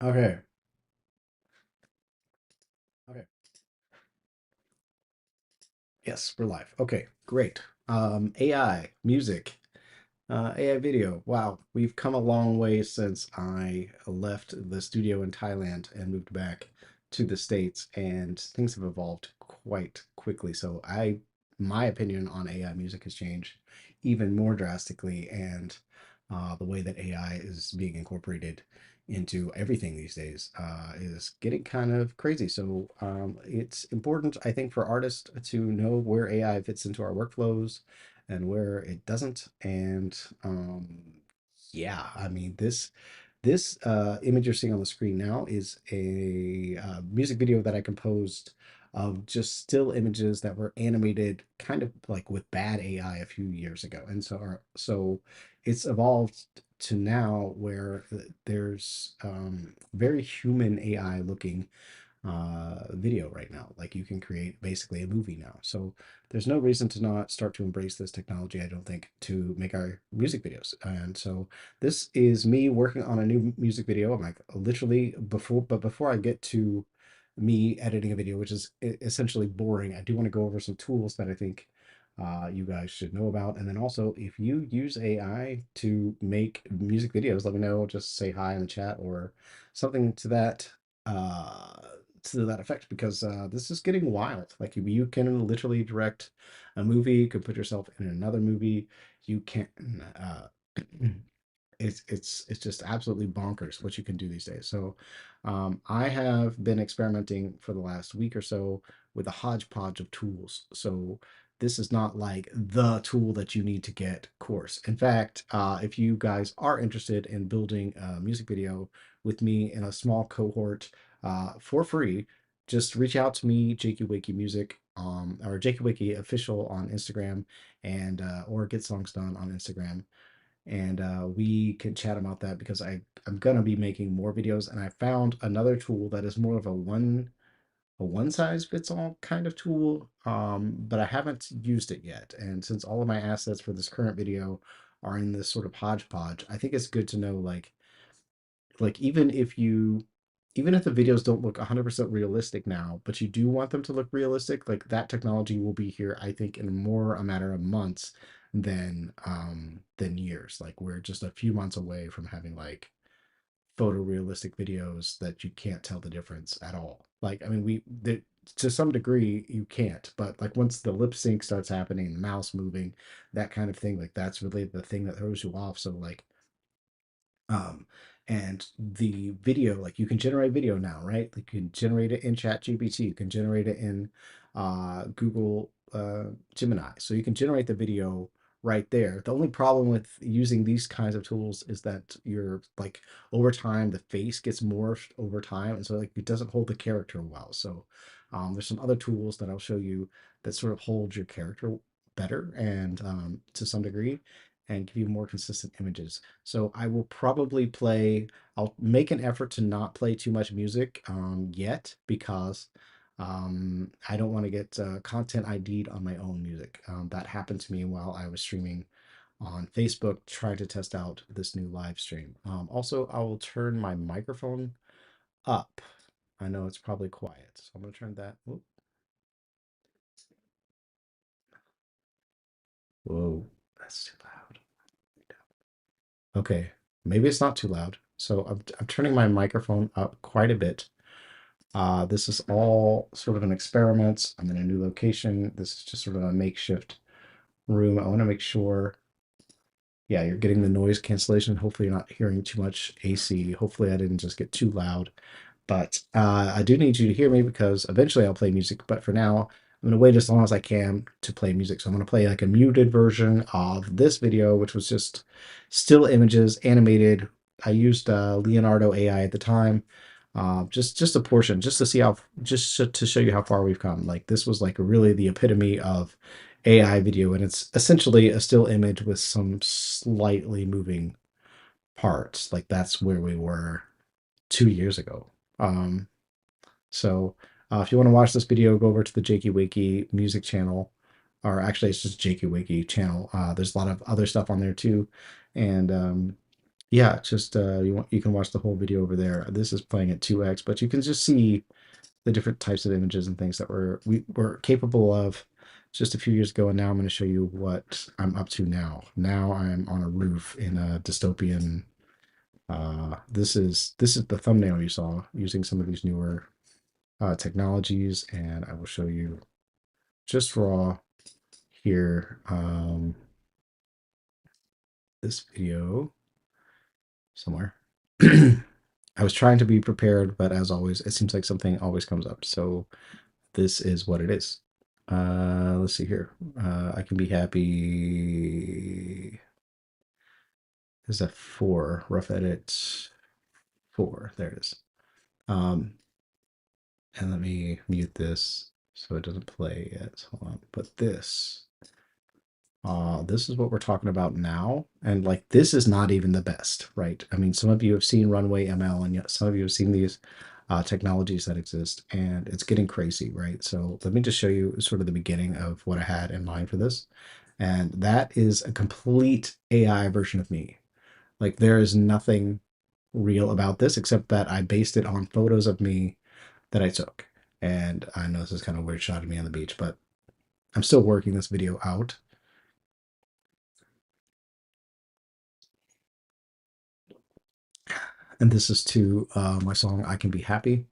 Okay. Okay. Yes, we're live. Okay, great. AI, music, AI video. Wow, we've come a long way since I left the studio in Thailand and moved back to the States, and things have evolved quite quickly. So my opinion on AI music has changed even more drastically, and the way that AI is being incorporated into everything these days is getting kind of crazy. So it's important, I think, for artists to know where AI fits into our workflows and where it doesn't. And yeah, I mean, this image you're seeing on the screen now is a music video that I composed of just still images that were animated kind of like with bad AI a few years ago. And so it's evolved to now where there's very human AI looking video right now. Like you can create basically a movie now. So there's no reason to not start to embrace this technology, I don't think, to make our music videos. And so this is me working on a new music video. I'm like literally before I get to me editing a video, which is essentially boring, I do want to go over some tools that I think you guys should know about. And then also, if you use AI to make music videos, let me know. Just say hi in the chat or something uh, to that effect, because this is getting wild. Like you can literally direct a movie, you can put yourself in another movie. You can it's just absolutely bonkers what you can do these days. So I have been experimenting for the last week or so with a hodgepodge of tools. So this is not like the tool that you need to get course. In fact, if you guys are interested in building a music video with me in a small cohort for free, just reach out to me, Jakey Wakey Music, or Jakey Wakey Official on Instagram, and or Get Songs Done on Instagram, and we can chat about that, because I'm gonna be making more videos, and I found another tool that is more of a one size fits all kind of tool, but I haven't used it yet. And since all of my assets for this current video are in this sort of hodgepodge, I think it's good to know, like even if the videos don't look 100% realistic now, but you do want them to look realistic, like that technology will be here, I think, in more a matter of months than years. Like we're just a few months away from having like photorealistic videos that you can't tell the difference at all. Like, I mean, to some degree you can't, but like once the lip sync starts happening, the mouse moving, that kind of thing, like that's really the thing that throws you off. So like um, and the video, like you can generate video now, right? Like you can generate it in Chat GPT, you can generate it in Google Gemini. So you can generate the video right there. The only problem with using these kinds of tools is that you're like over time, the face gets morphed over time. And so like it doesn't hold the character well. So there's some other tools that I'll show you that sort of hold your character better and to some degree, and give you more consistent images. So I will probably I'll make an effort to not play too much music yet, because I don't want to get content ID'd on my own music. That happened to me while I was streaming on Facebook, trying to test out this new live stream. Also, I will turn my microphone up. I know it's probably quiet, so I'm going to turn that. Whoa, that's too loud. Okay, maybe it's not too loud. So I'm turning my microphone up quite a bit. This is all sort of an experiment. I'm in a new location. This is just sort of a makeshift room. I want to make sure, yeah, you're getting the noise cancellation. Hopefully you're not hearing too much AC. Hopefully I didn't just get too loud. But I do need you to hear me, because eventually I'll play music. But for now, I'm going to wait as long as I can to play music. So I'm going to play like a muted version of this video, which was just still images animated. I used Leonardo AI at the time. Just a portion, just to see how, to show you how far we've come. Like this was like really the epitome of AI video, and it's essentially a still image with some slightly moving parts. Like that's where we were 2 years ago. Um, so if you want to watch this video, go over to the Jakey Wakey music channel, or actually it's just Jakey Wakey channel. There's a lot of other stuff on there too. And yeah, just you can watch the whole video over there. This is playing at 2x, but you can just see the different types of images and things that we were capable of just a few years ago. And now I'm going to show you what I'm up to now. Now I'm on a roof in a dystopian. This is the thumbnail you saw using some of these newer technologies, and I will show you just raw here. This video somewhere. I was trying to be prepared, but as always, it seems like something always comes up. So this is what it is. Let's see here. I can be happy. This is a 4, rough edit 4. There it is. And let me mute this so it doesn't play yet. Hold on. But this is what we're talking about now. And like, this is not even the best, right? I mean, some of you have seen Runway ML, and yet some of you have seen these technologies that exist, and it's getting crazy, right? So let me just show you sort of the beginning of what I had in mind for this. And that is a complete AI version of me. Like, there is nothing real about this except that I based it on photos of me that I took. And I know this is kind of a weird shot of me on the beach, but I'm still working this video out. And this is to my song I Can Be Happy.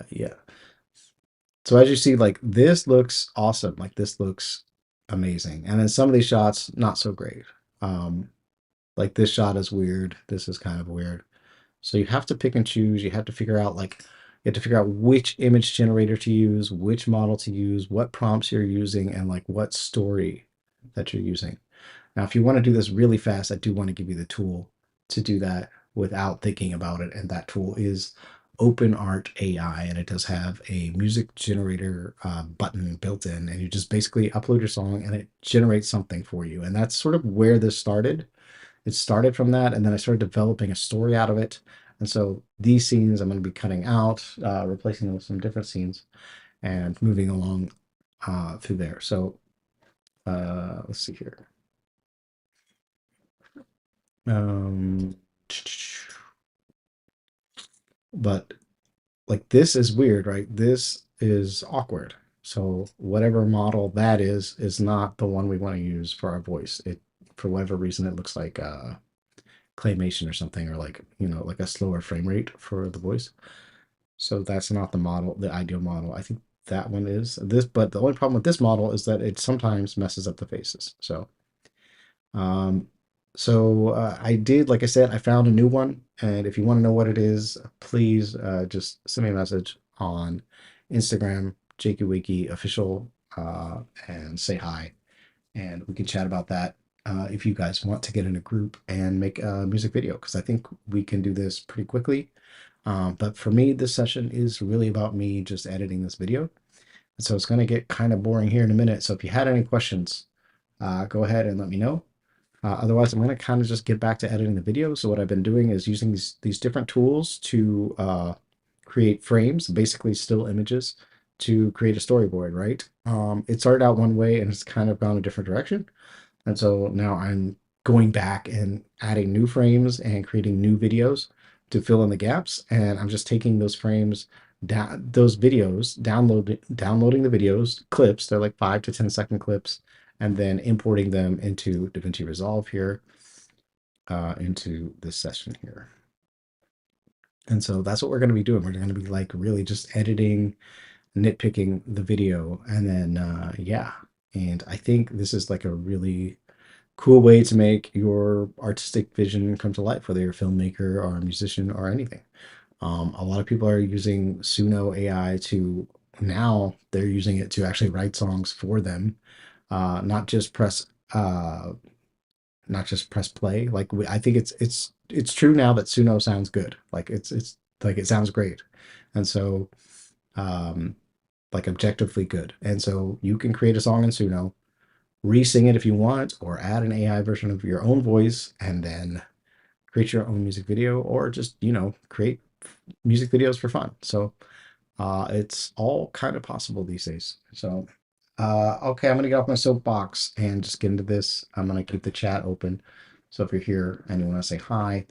Yeah. So as you see, like, this looks awesome. Like, this looks amazing. And then some of these shots, not so great. Like, this shot is weird. This is kind of weird. So you have to pick and choose. You have to figure out, like, you have to figure out which image generator to use, which model to use, what prompts you're using, and like what story that you're using. Now, if you want to do this really fast, I do want to give you the tool to do that without thinking about it. And that tool is OpenArt AI. And it does have a music generator button built in. And you just basically upload your song and it generates something for you. And that's sort of where this started. It started from that. And then I started developing a story out of it. And so these scenes I'm going to be cutting out, replacing them with some different scenes, and moving along through there. So let's see here. Um, but like, this is weird, right? This is awkward. So whatever model that is not the one we want to use for our voice. It, for whatever reason, it looks like claymation or something, or like, you know, like a slower frame rate for the voice. So that's not the model, the ideal model. I think that one is this, but the only problem with this model is that it sometimes messes up the faces. So um, I did, like I said, I found a new one, and if you want to know what it is, please just send me a message on Instagram, Jakey Wakey official, and say hi, and we can chat about that. If you guys want to get in a group and make a music video, because I think we can do this pretty quickly. But for me, this session is really about me just editing this video. And so it's going to get kind of boring here in a minute. So if you had any questions, go ahead and let me know. Otherwise, I'm going to kind of just get back to editing the video. So what I've been doing is using these different tools to create frames, basically still images, to create a storyboard, right? It started out one way and it's kind of gone a different direction. And so now I'm going back and adding new frames and creating new videos to fill in the gaps. And I'm just taking those frames down, those videos, downloading the videos, clips, they're like 5 to 10-second clips, and then importing them into DaVinci Resolve here, into this session here. And so that's what we're going to be doing. We're going to be like really just editing, nitpicking the video, and then yeah. And I think this is like a really cool way to make your artistic vision come to life, whether you're a filmmaker or a musician or anything. A lot of people are using Suno AI to, now they're using it to actually write songs for them, not just press play. Like, I think it's true now that Suno sounds good. Like, it's like, it sounds great, and so um, like, objectively good. And so you can create a song in Suno, re-sing it if you want, or add an AI version of your own voice, and then create your own music video, or just, you know, create music videos for fun. So it's all kind of possible these days. So Okay, I'm gonna get off my soapbox and just get into this. I'm gonna keep the chat open. So if you're here and you want to say hi,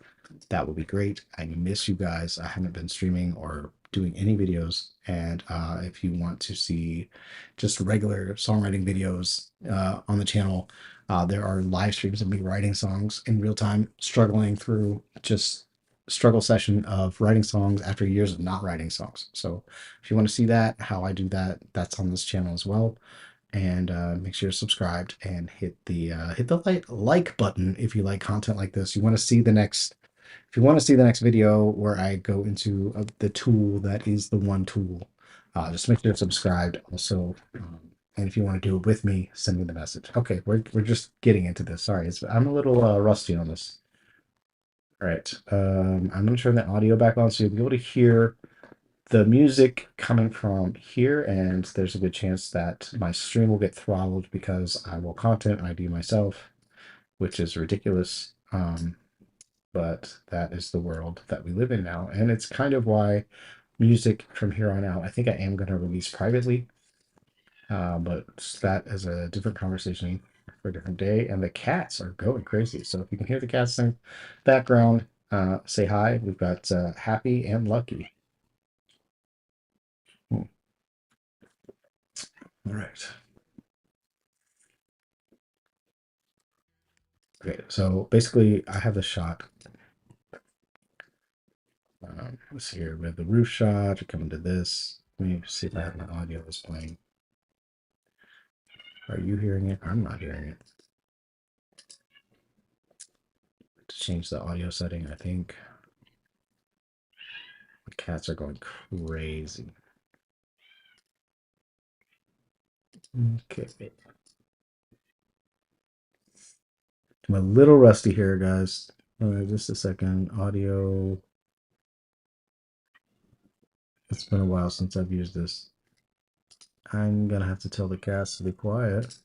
that would be great. I miss you guys. I haven't been streaming or doing any videos. And if you want to see just regular songwriting videos on the channel, there are live streams of me writing songs in real time, struggling through just struggle session of writing songs after years of not writing songs. So if you want to see that, how I do that, that's on this channel as well. And make sure you're subscribed and hit the like button if you like content like this. You want to see the next if you want to see the next video where I go into the tool that is the one tool, just make sure you're subscribed. Also, and if you want to do it with me, send me the message. Okay, we're just getting into this. Sorry, I'm a little rusty on this. All right, I'm gonna turn the audio back on so you'll be able to hear the music coming from here, and there's a good chance that my stream will get throttled because I will content ID myself, which is ridiculous. But that is the world that we live in now, and it's kind of why music from here on out, I think I am going to release privately, but that is a different conversation for a different day. And the cats are going crazy, so if you can hear the cats in the background, say hi. We've got Happy and Lucky. Hmm. All right. Okay, so basically, I have the shot. Let's see here. We have the roof shot. We're coming to this. Let me see if I have my audio is playing. Are you hearing it? I'm not hearing it. To change the audio setting, I think. The cats are going crazy. Okay. I'm a little rusty here, guys. Just a second. Audio. It's been a while since I've used this. I'm gonna have to tell the cats to be quiet.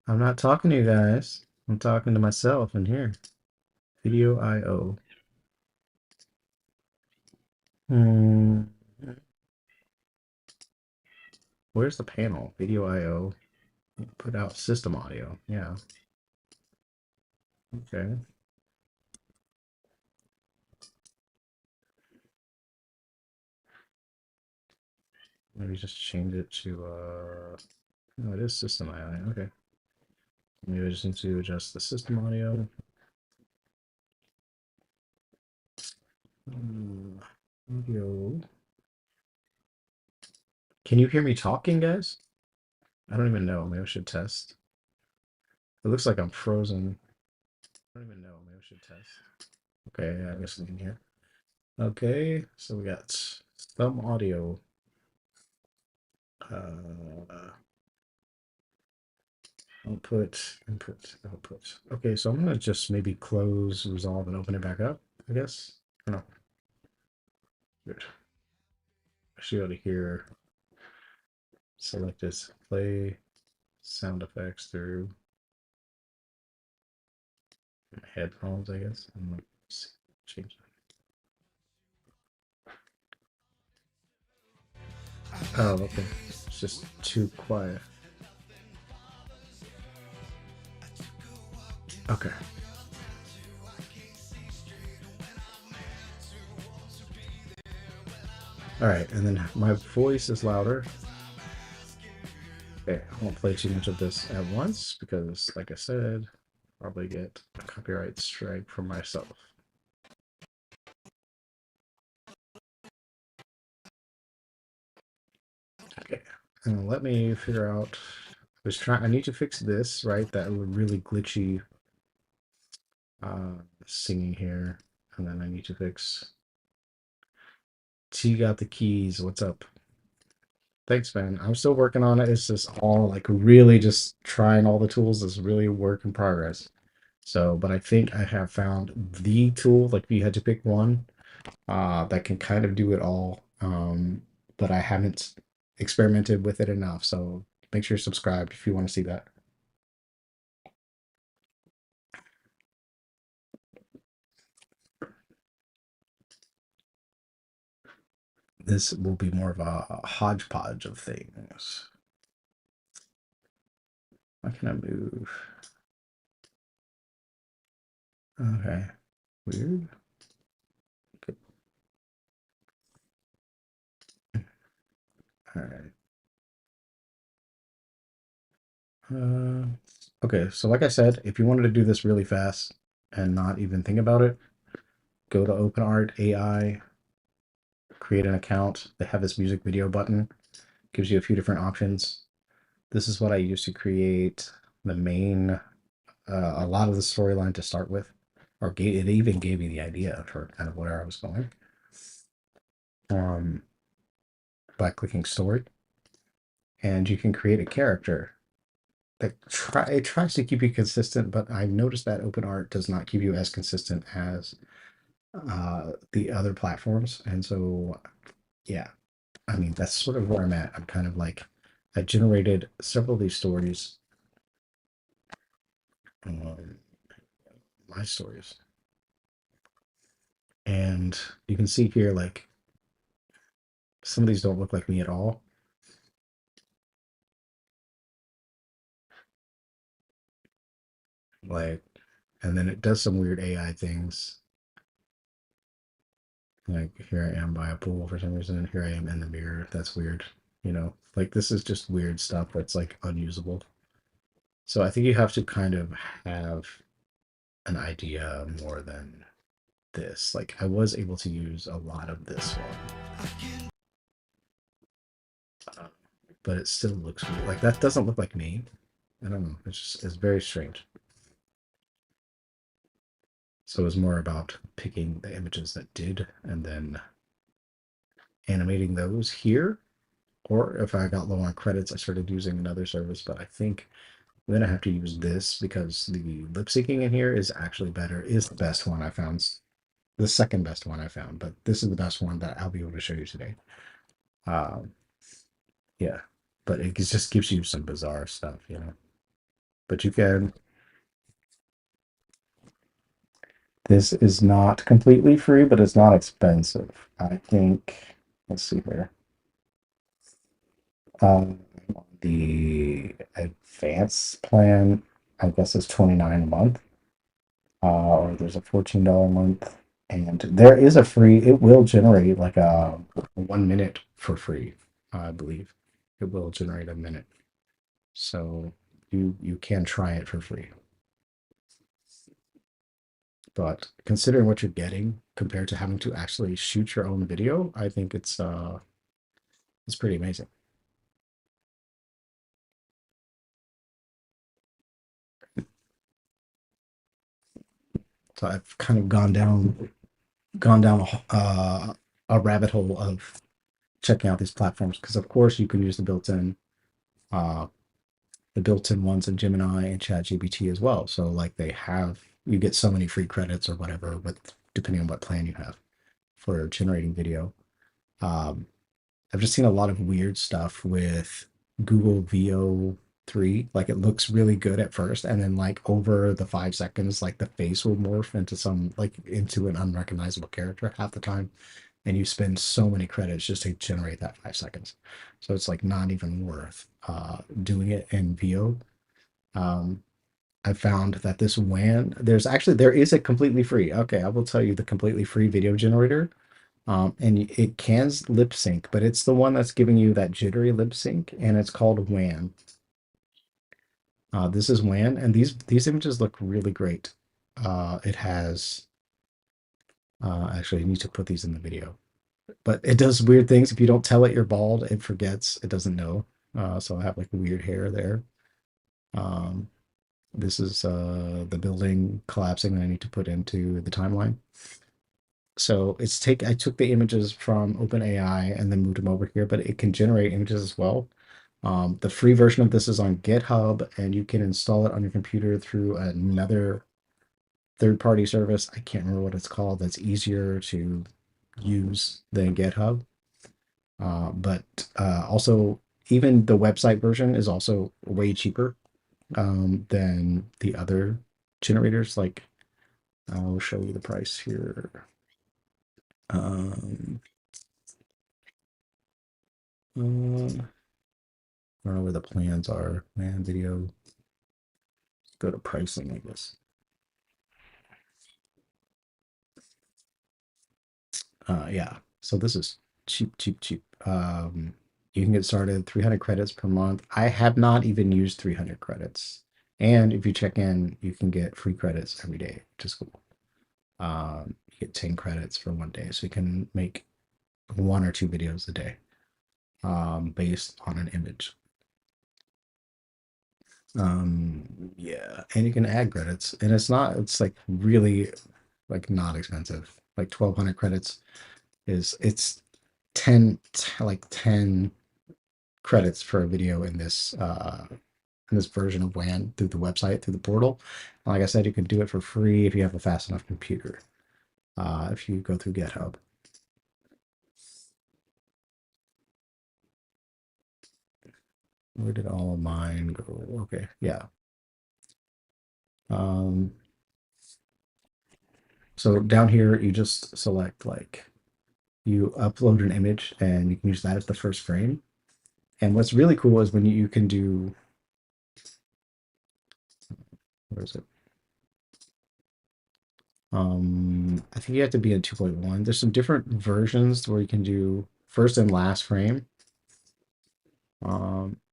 I'm not talking to you guys. I'm talking to myself in here. Video IO. Hmm. Where's the panel? Video IO. Put out system audio. Yeah. Okay. Maybe just change it to no, it is system audio. Okay. Maybe I just need to adjust the system audio. Audio. Can you hear me talking, guys? I don't even know. Maybe I should test. It looks like I'm frozen. I don't even know. Maybe I should test. Okay, I guess I can hear. Okay, so we got some audio. Output. Okay, so I'm gonna just maybe close Resolve and open it back up, I guess. Or no. Good. I should be able to hear. Select this play sound effects through my headphones, I guess. I'm gonna change that. Oh, okay. It's just too quiet. Okay. All right, and then my voice is louder. Okay, I won't play too much of this at once because, like I said, probably get a copyright strike from myself. Okay, and let me figure out. I need to fix this, right? That really glitchy singing here, and then I need to fix. T got the keys. What's up? Thanks, man. I'm still working on it. It's just all like really just trying all the tools. It's really a work in progress. So, but I think I have found the tool. Like, if you had to pick one, that can kind of do it all. But I haven't experimented with it enough. So make sure you're subscribed if you want to see that. This will be more of a hodgepodge of things. Why can I move? Okay, weird. Okay. All right. Okay, so like I said, if you wanted to do this really fast and not even think about it, go to OpenArt AI, create an account. They have this music video button, gives you a few different options. This is what I use to create the main, a lot of the storyline to start with, or it even gave me the idea for kind of where I was going. Um, by clicking story, and you can create a character that it tries to keep you consistent, but I've noticed that OpenArt does not keep you as consistent as the other platforms, and so yeah, I mean that's sort of where I'm at. I'm kind of like I generated several of these stories, um, my stories, and you can see here like some of these don't look like me at all. Like, and then it does some weird AI things. Like here I am by a pool for some reason, and here I am in the mirror. That's weird. You know, like this is just weird stuff that's like unusable. So I think you have to kind of have an idea more than this. Like I was able to use a lot of this one, but it still looks weird. Like that doesn't look like me. I don't know. It's very strange. So it was more about picking the images that did and then animating those here. Or if I got low on credits, I started using another service. But I think then I have to use this because the lip syncing in here is actually better, is the best one I found. The second best one I found, but this is the best one that I'll be able to show you today. Um, yeah, but it just gives you some bizarre stuff, you know. But you can. This is not completely free, but it's not expensive. I think. Let's see here. Um, the advanced plan, I guess, is 29 a month. Or there's a $14 a month, and there is a free. It will generate like a 1 minute for free, I believe. It will generate a minute, so you can try it for free. But considering what you're getting compared to having to actually shoot your own video, I think it's pretty amazing. So I've kind of gone down a rabbit hole of checking out these platforms because of course you can use uh, the built-in ones in Gemini and ChatGPT as well. So like you get so many free credits or whatever, with depending on what plan you have for generating video. Um, I've just seen a lot of weird stuff with Google VO3. Like it looks really good at first, and then like over the 5 seconds, like the face will morph into an unrecognizable character half the time, and you spend so many credits just to generate that 5 seconds. So it's like not even worth doing it in VO. Um, I found that this WAN, there is a completely free. Okay, I will tell you the completely free video generator. And it can lip sync, but it's the one that's giving you that jittery lip sync, and it's called WAN. This is WAN, and these images look really great. It has actually, I need to put these in the video, but it does weird things. If you don't tell it you're bald, it forgets. It doesn't know. So I have like weird hair there. Um, this is the building collapsing that I need to put into the timeline. So I took the images from OpenAI and then moved them over here, but it can generate images as well. The free version of this is on GitHub, and you can install it on your computer through another third-party service. I can't remember what it's called. That's easier to use than GitHub. But also, even the website version is also way cheaper than the other generators. Like, I'll show you the price here. Um, I don't know where the plans are. Man, video. Go to pricing, I guess. Yeah. So this is cheap, cheap, cheap. You can get started 300 credits per month. I have not even used 300 credits. And if you check in, you can get free credits every day, which is cool. You get 10 credits for one day. So you can make 1 or 2 videos a day based on an image. Yeah, and you can add credits, and it's like really like not expensive. Like 1,200 credits it's 10 credits for a video in this version of WAN through the website, through the portal. Like I said, you can do it for free if you have a fast enough computer. If you go through GitHub. Where did all of mine go? Okay, yeah. So down here, you just select like you upload an image and you can use that as the first frame. And what's really cool is when you can do, where is it? I think you have to be in 2.1. There's some different versions where you can do first and last frame.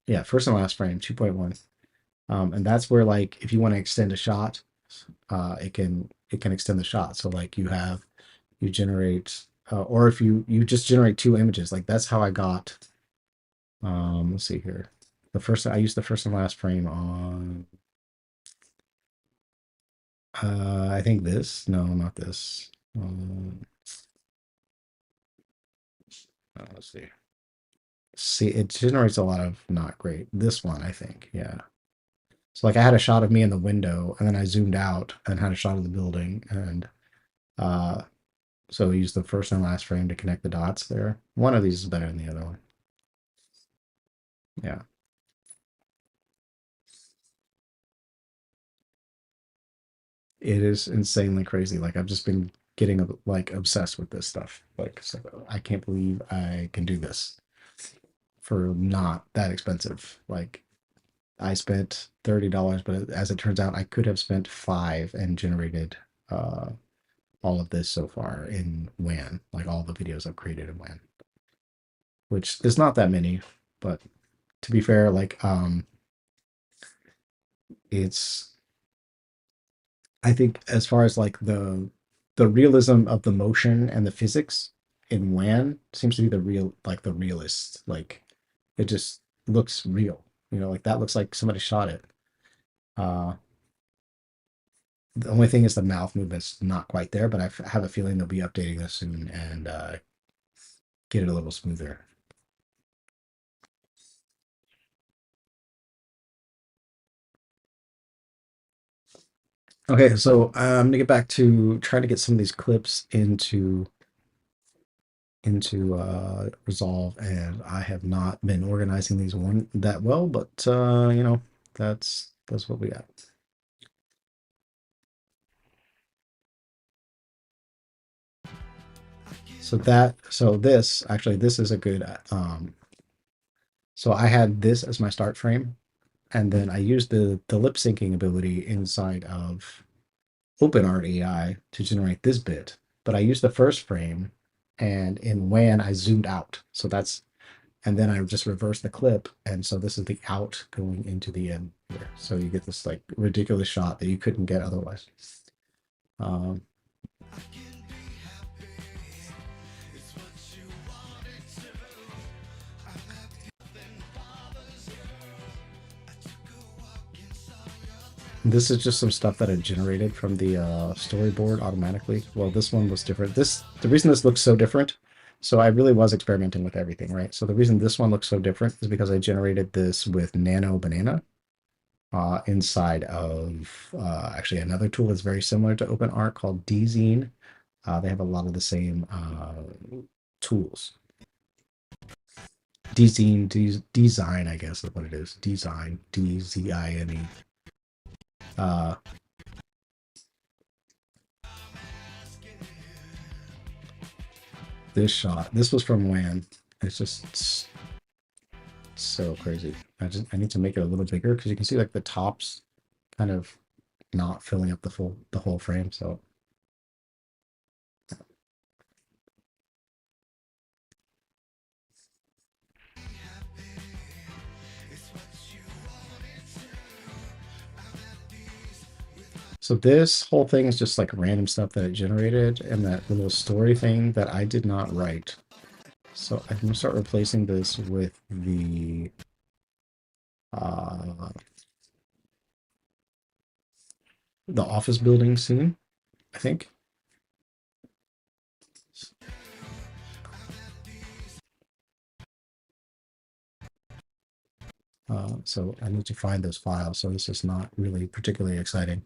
Yeah, first and last frame, 2.1. And that's where like if you want to extend a shot, it can extend the shot. So like you generate or if you just generate 2 images, like that's how I got let's see here. I used the first and last frame on I think this. No, not this. Let's see. See, it generates a lot of not great. This one, I think. Yeah. So like I had a shot of me in the window and then I zoomed out and had a shot of the building and uh so we used the first and last frame to connect the dots there. One of these is better than the other one. Yeah. It is insanely crazy. Like I've just been getting like obsessed with this stuff. Like so I can't believe I can do this for not that expensive. Like I spent $30, but as it turns out, I could have spent 5 and generated all of this so far in WAN, like all the videos I've created in WAN, which is not that many, but to be fair, like it's I think as far as like the realism of the motion and the physics in WAN seems to be the realist. Like it just looks real. Like that looks like somebody shot it. Uh the only thing is the mouth movement's not quite there, but I have a feeling they'll be updating this soon and get it a little smoother. Okay, so I'm gonna get back to trying to get some of these clips into Resolve, and I have not been organizing these one that well, but that's what we got. This is a good so I had this as my start frame, and then I used the lip syncing ability inside of OpenArt AI to generate this bit, but I used the first frame, and in WAN I zoomed out. And then I just reversed the clip, and so this is the out going into the in here. So you get this like ridiculous shot that you couldn't get otherwise. Um, This is just some stuff that I generated from the storyboard automatically. Well, this one was different. The reason this looks so different, so I really was experimenting with everything, right? So the reason this one looks so different is because I generated this with Nano Banana inside of actually another tool that's very similar to OpenArt called DZINE. They have a lot of the same tools. DZINE, I guess is what it is. DZINE, DZINE. This shot. This was from WAN. It's just So crazy. I need to make it a little bigger because you can see like the tops kind of not filling up the whole frame. So this whole thing is just like random stuff that it generated and that little story thing that I did not write. So I'm gonna start replacing this with uh, the office building scene, I think. So I need to find those files. So this is not really particularly exciting.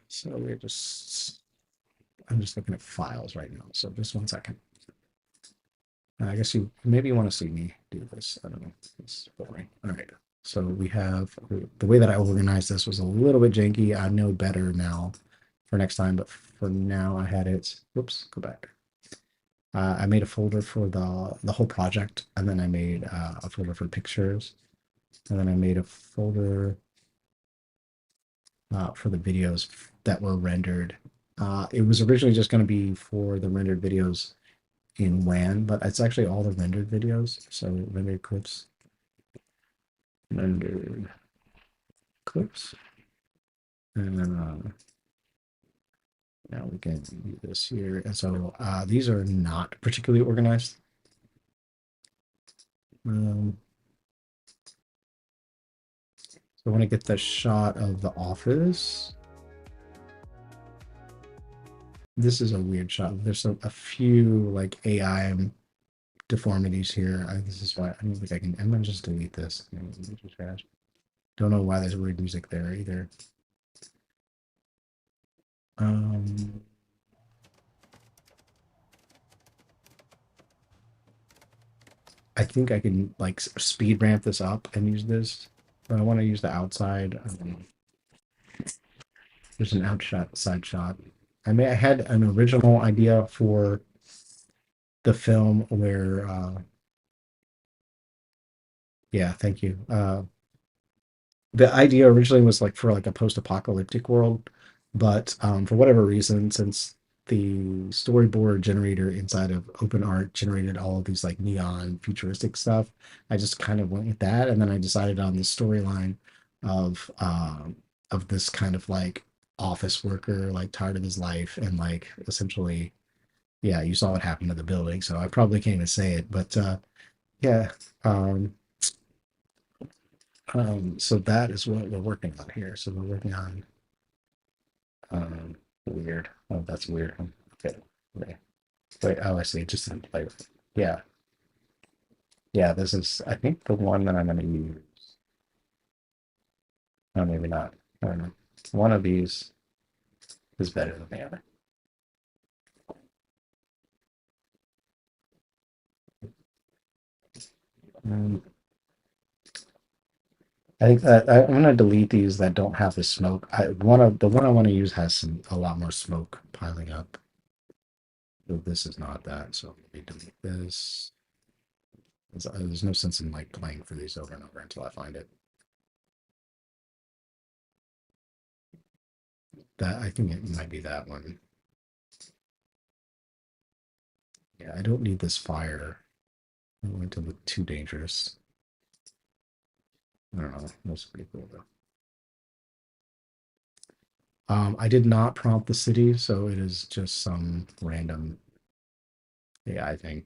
So I'm just looking at files right now. So just 1 second. I guess maybe you want to see me do this. I don't know. It's boring. All right. So we have the way that I organized this was a little bit janky. I know better now for next time, but for now I had it. Whoops, go back. I made a folder for the whole project, and then I made a folder for pictures, and then I made a folder for the videos that were rendered. It was originally just going to be for the rendered videos in WAN, but it's actually all the rendered videos. So rendered clips, rendered clips, and then now we can do this here. And so these are not particularly organized. So I want to get the shot of the office. This is a weird shot. There's a few like AI deformities here. This is why I don't think I can. I'm gonna just delete this. Don't know why there's weird music there either. I think I can like speed ramp this up and use this, but I want to use the outside. There's an outside shot. I had an original idea for the film where, yeah, thank you. The idea originally was like for like a post-apocalyptic world, but for whatever reason, since the storyboard generator inside of OpenArt generated all of these like neon futuristic stuff, I just kind of went with that, and then I decided on the storyline of this kind of like office worker, like tired of his life, and like essentially, yeah, you saw what happened to the building, so I probably can't even say it, but yeah. Um, so that is what we're working on here. So we're working on weird. Oh, that's weird. Okay. Okay. Wait, oh, I see. Just like, yeah. Yeah, this is, I think, the one that I'm going to use. No, maybe not. I don't know. One of these is better than the other. Um, I think that I'm going to delete these that don't have the smoke. The one I want to use has a lot more smoke piling up. This is not that, so let me delete this. There's no sense in like playing for these over and over until I find it. That I think it might be that one. Yeah, I don't need this fire. I don't want it to look too dangerous. I don't know. That's pretty cool though. I did not prompt the city, so it is just some random AI thing.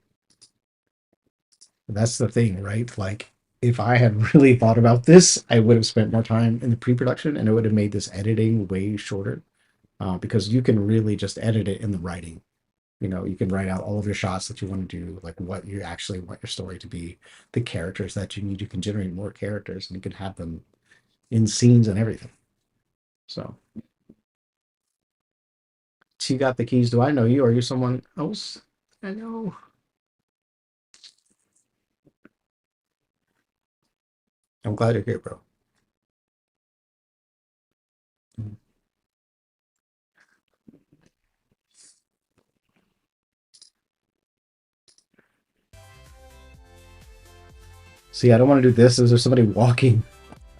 That's the thing, right? Like, if I had really thought about this, I would have spent more time in the pre-production, and it would have made this editing way shorter. Because you can really just edit it in the writing. You know, you can write out all of your shots that you want to do, like what you actually want your story to be, the characters that you need. You can generate more characters, and you can have them in scenes and everything. So, she got the keys. Do I know you? Are you someone else? I know. I'm glad you're here, bro. See, I don't want to do this. Is there somebody walking?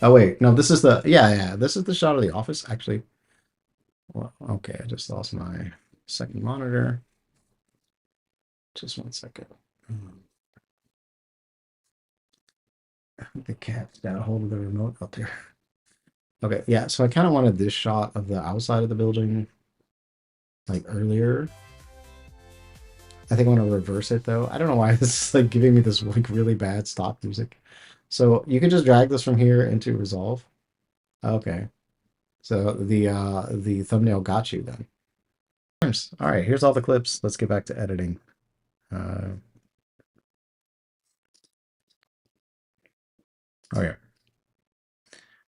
Oh wait, no, this is the yeah. This is the shot of the office, actually. Well, okay, I just lost my second monitor. Just 1 second. I think the cat's got a hold of the remote up there. Okay, yeah, so I kind of wanted this shot of the outside of the building, like earlier. I think I want to reverse it though. I don't know why this is like giving me this like really bad stock music. So you can just drag this from here into Resolve. Okay. So the thumbnail got you then. All right, here's all the clips. Let's get back to editing. Oh yeah.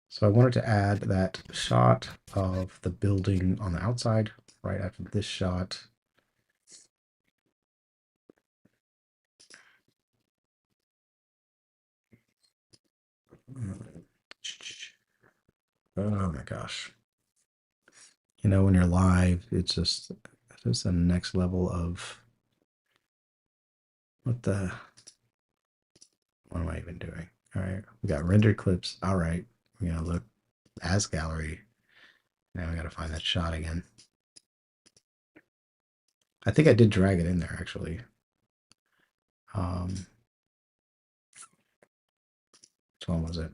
So I wanted to add that shot of the building on the outside right after this shot. Oh my gosh. You know, when you're live, it's just the next level of what am I even doing? All right, we got rendered clips. All right, we're gonna look as gallery. Now we gotta find that shot again. I think I did drag it in there actually. Which one was it?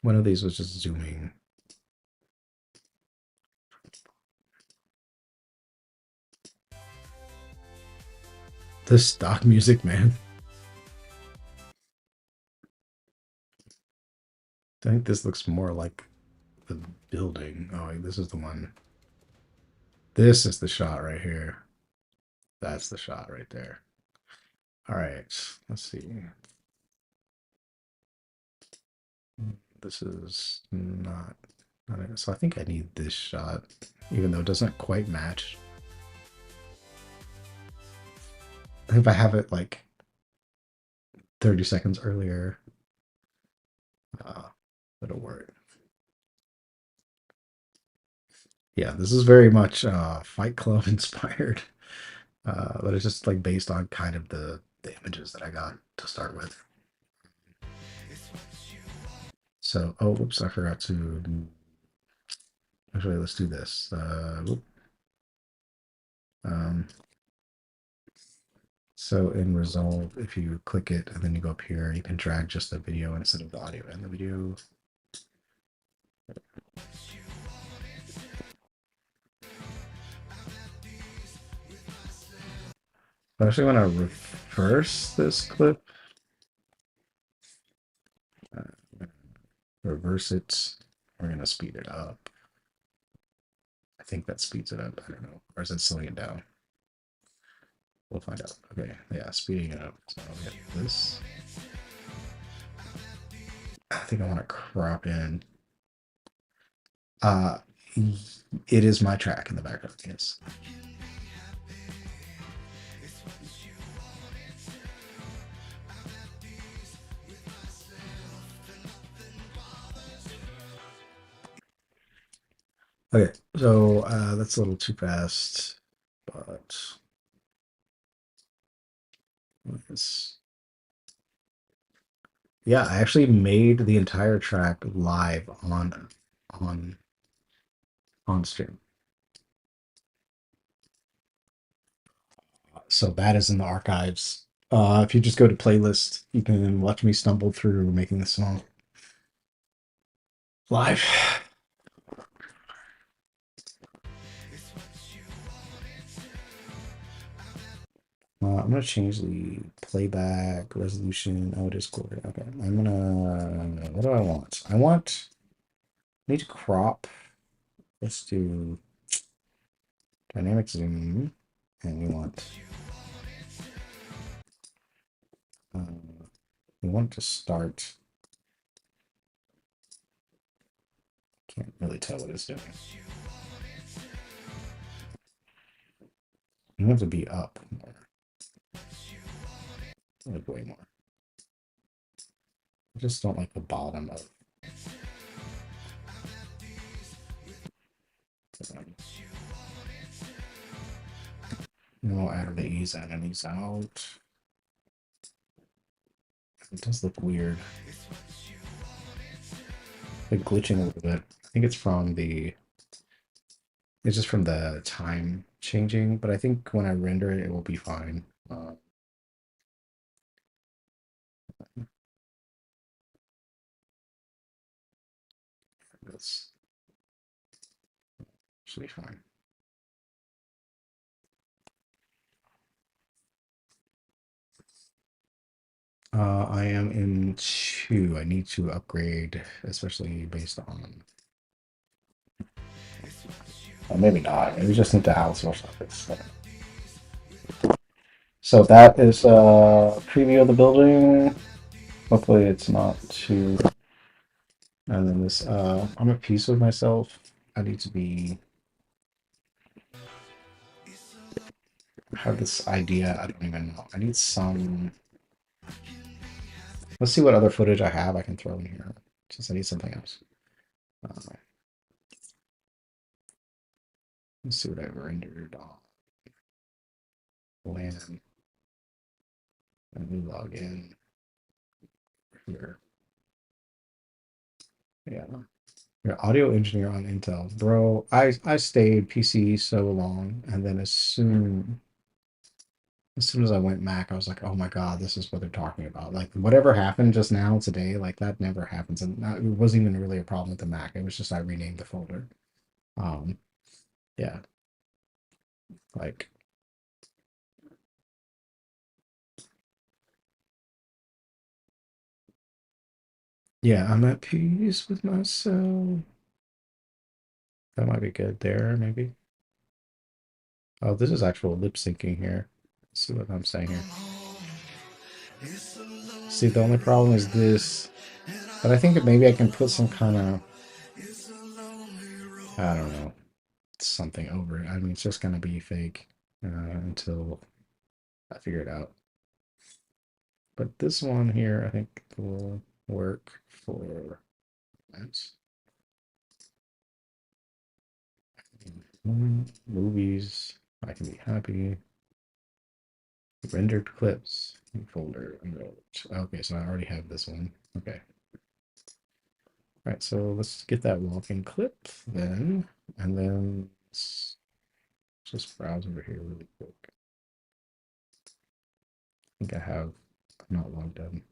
One of these was just zooming. This stock music, man. I think this looks more like the building. Oh, this is the one. This is the shot right here. That's the shot right there. All right, let's see. This is not it. So I think I need this shot, even though it doesn't quite match. I think if I have it like 30 seconds earlier, it'll work. Yeah, this is very much Fight Club inspired, but it's just like based on kind of the images that I got to start with. So, oh, whoops, I forgot to. Actually, let's do this. So in Resolve, if you click it and then you go up here, you can drag just the video instead of the audio and the video. I actually want to reverse this clip. Reverse it. We're going to speed it up. I think that speeds it up. I don't know. Or is it slowing it down? We'll find out. Okay, yeah, speeding it up. So I'll get this. I think I want to crop in. It is my track in the background, yes. Okay, so that's a little too fast, but yeah, I actually made the entire track live on stream. So that is in the archives. If you just go to playlist, you can watch me stumble through making the song live. I'm gonna change the playback resolution. Oh, Discord. Okay, I'm gonna. What do I want? I need to crop. Let's do dynamic zoom, and we want. We want to start. Can't really tell what it's doing. You have to be up more. Like way more. I just don't like the bottom of. No, add the ease in and ease out. It does look weird. Like glitching a little bit. I think it's just from the time changing, but I think when I render it, it will be fine. That's should be fine. I am in 2. I need to upgrade, especially based on. Maybe not. Maybe just need to outsource this. So that is a preview of the building. Hopefully it's not too. And then this, I'm at peace with myself. I need to be. I have this idea. I don't even know. I need some. Let's see what other footage I have I can throw in here. Since I need something else. Let's see what I rendered on LAN. Let me log in here. Yeah. Yeah, audio engineer on Intel. Bro, I stayed PC so long, and then as soon as I went Mac, I was like, oh my God, this is what they're talking about. Like whatever happened just now today, like that never happens. And it wasn't even really a problem with the Mac. It was just I renamed the folder. Um, yeah, like yeah, I'm at peace with myself. That might be good there, maybe. Oh, this is actual lip syncing here. Let's see what I'm saying here. See, the only problem is this, but I think that maybe I can put some kind of, I don't know, something over it. I mean, it's just gonna be fake until I figure it out. But this one here, I think will work for that. Movies, I can be happy. Rendered clips folder. Okay, so I already have this one. Okay. All right, so let's get that walking clip then, and then let's just browse over here really quick. I think I'm not logged in.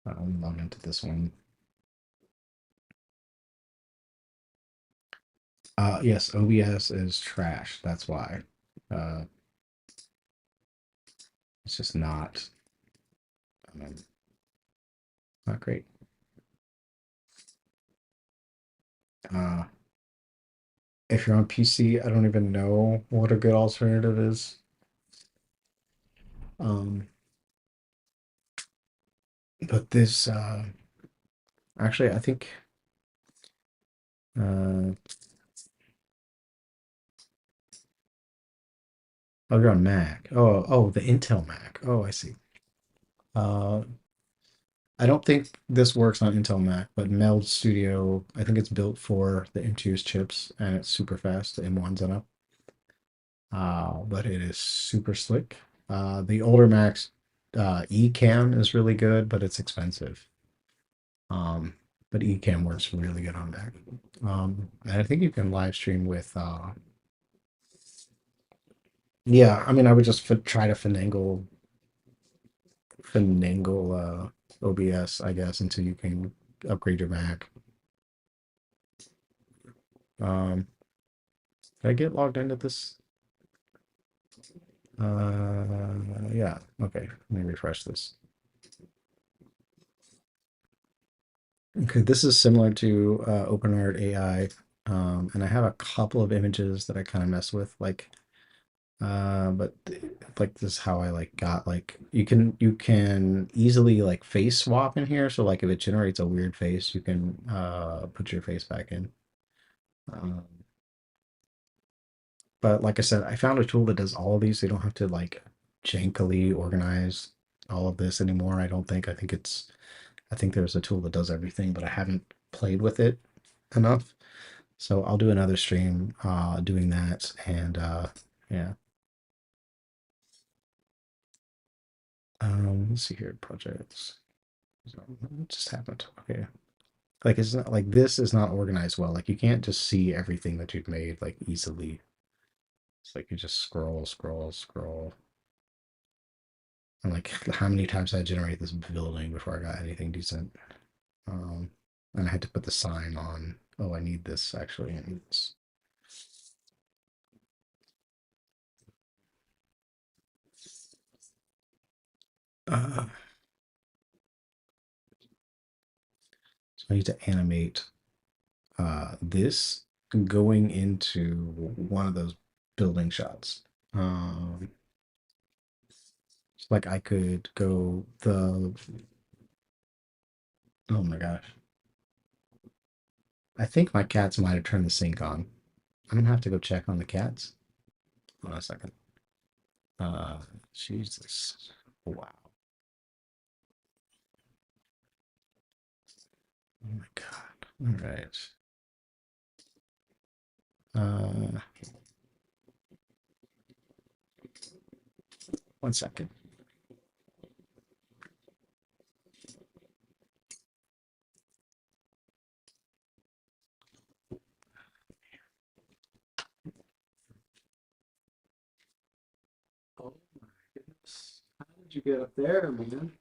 I'm log into this one. Yes, OBS is trash. That's why. Uh, it's just um, not great. Uh, if you're on PC, I don't even know what a good alternative is. But this, actually, I think, oh, you're on Mac. Oh, the Intel Mac. Oh, I see. Uh, I don't think this works on Intel Mac, but Meld Studio, I think it's built for the M2's chips and it's super fast, the M1s and up. But it is super slick. The older Macs, Ecamm is really good, but it's expensive. But Ecamm works really good on Mac. And I think you can live stream with, yeah, I mean, I would just try to finagle OBS, I guess, until you can upgrade your Mac. Did I get logged into this? Yeah. Okay. Let me refresh this. Okay, this is similar to OpenArt AI, and I have a couple of images that I kind of mess with, like, but like this is how I like got like you can easily like face swap in here. So like if it generates a weird face, you can put your face back in. Um, but like I said, I found a tool that does all of these. So you don't have to like jankily organize all of this anymore. I don't think. I think there's a tool that does everything, but I haven't played with it enough. So I'll do another stream doing that, and yeah. Let's see here, projects. What just happened? Okay. Like it's not like this is not organized well. Like you can't just see everything that you've made like easily. It's like you just scroll, scroll, scroll. And like how many times I generate this building before I got anything decent. Um, and I had to put the sign on. Oh, I need this actually. I need this. Uh, so I need to animate this going into one of those building shots. Like I could go the, oh my gosh. I think my cats might have turned the sink on. I'm gonna have to go check on the cats. Hold on a second. Uh, Jesus. Wow. Oh my God. All right. Uh, 1 second. Oh my goodness. How did you get up there, man?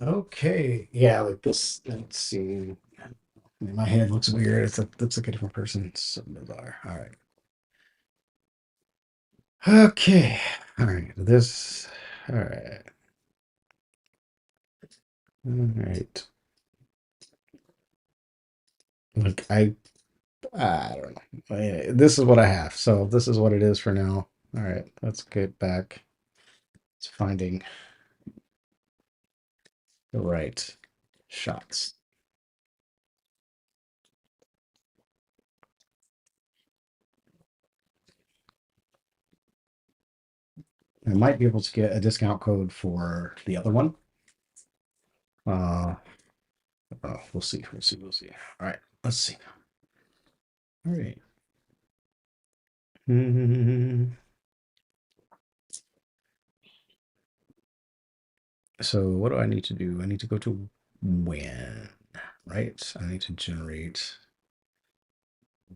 Okay. Yeah, like this. Let's see. My head looks weird. Looks like a different person. It's so bizarre. All right. Okay. All right. This. All right. All right. Look, I don't know. This is what I have. So this is what it is for now. All right. Let's get back to finding the right shots. I might be able to get a discount code for the other one. Uh, we'll see. We'll see. We'll see. All right. Let's see. All right. So what do I need to do? I need to go to when, right? I need to generate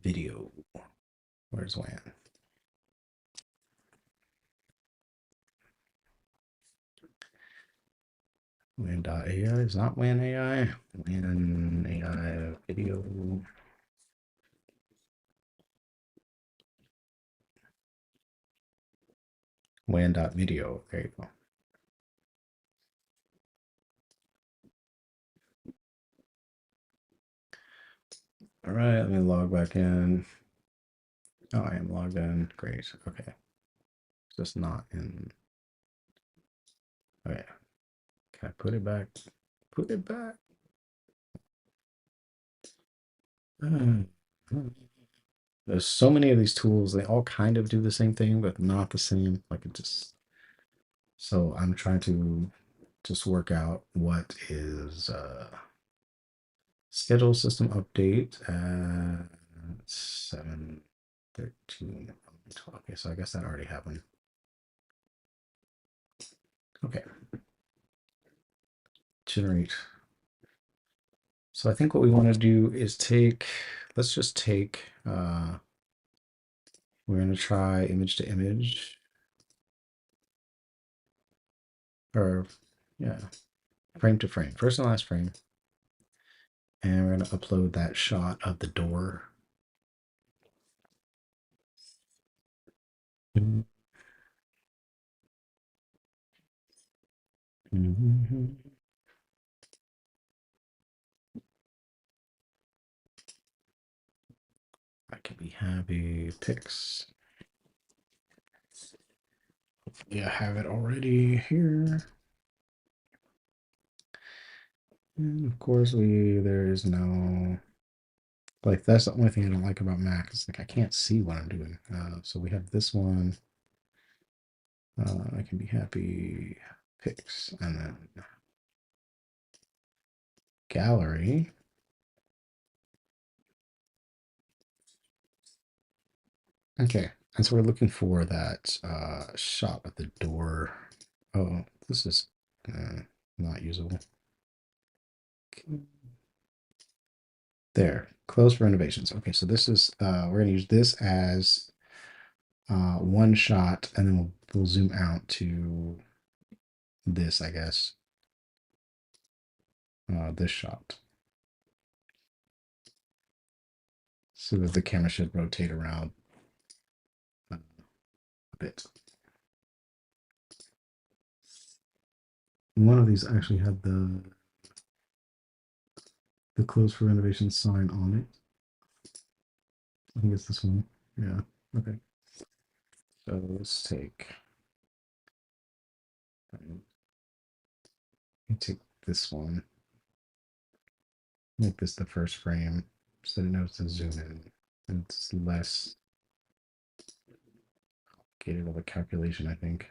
video. Where's when? When.ai is not when AI. When AI video. When.video. There you go. All right, let me log back in. Oh, I am logged in. Great. Okay. Just not in. Okay. Can I put it back? Put it back. There's so many of these tools. They all kind of do the same thing, but not the same. Like it just. So I'm trying to just work out what is schedule system update at 7:13. Okay, so I guess that already happened. Okay. Generate. So I think what we want to do is let's just take, we're going to try image to image, or yeah, frame to frame, first and last frame. And we're going to upload that shot of the door. I can be happy. Picks. Yeah, I have it already here. And of course, there is no, like, that's the only thing I don't like about Mac. It's like I can't see what I'm doing. So we have this one. I can be happy. Picks, and then gallery. Okay, and so we're looking for that shot at the door. Oh, this is not usable. Okay. There, close for renovations. Okay, so this is we're gonna use this as one shot, and then we'll zoom out to this, I guess. This shot, so that the camera should rotate around a bit. One of these actually had the close for renovation sign on it. I think it's this one. Yeah. Okay. So let's take this one. Make this the first frame so that it knows to zoom in. And it's less complicated of a calculation, I think.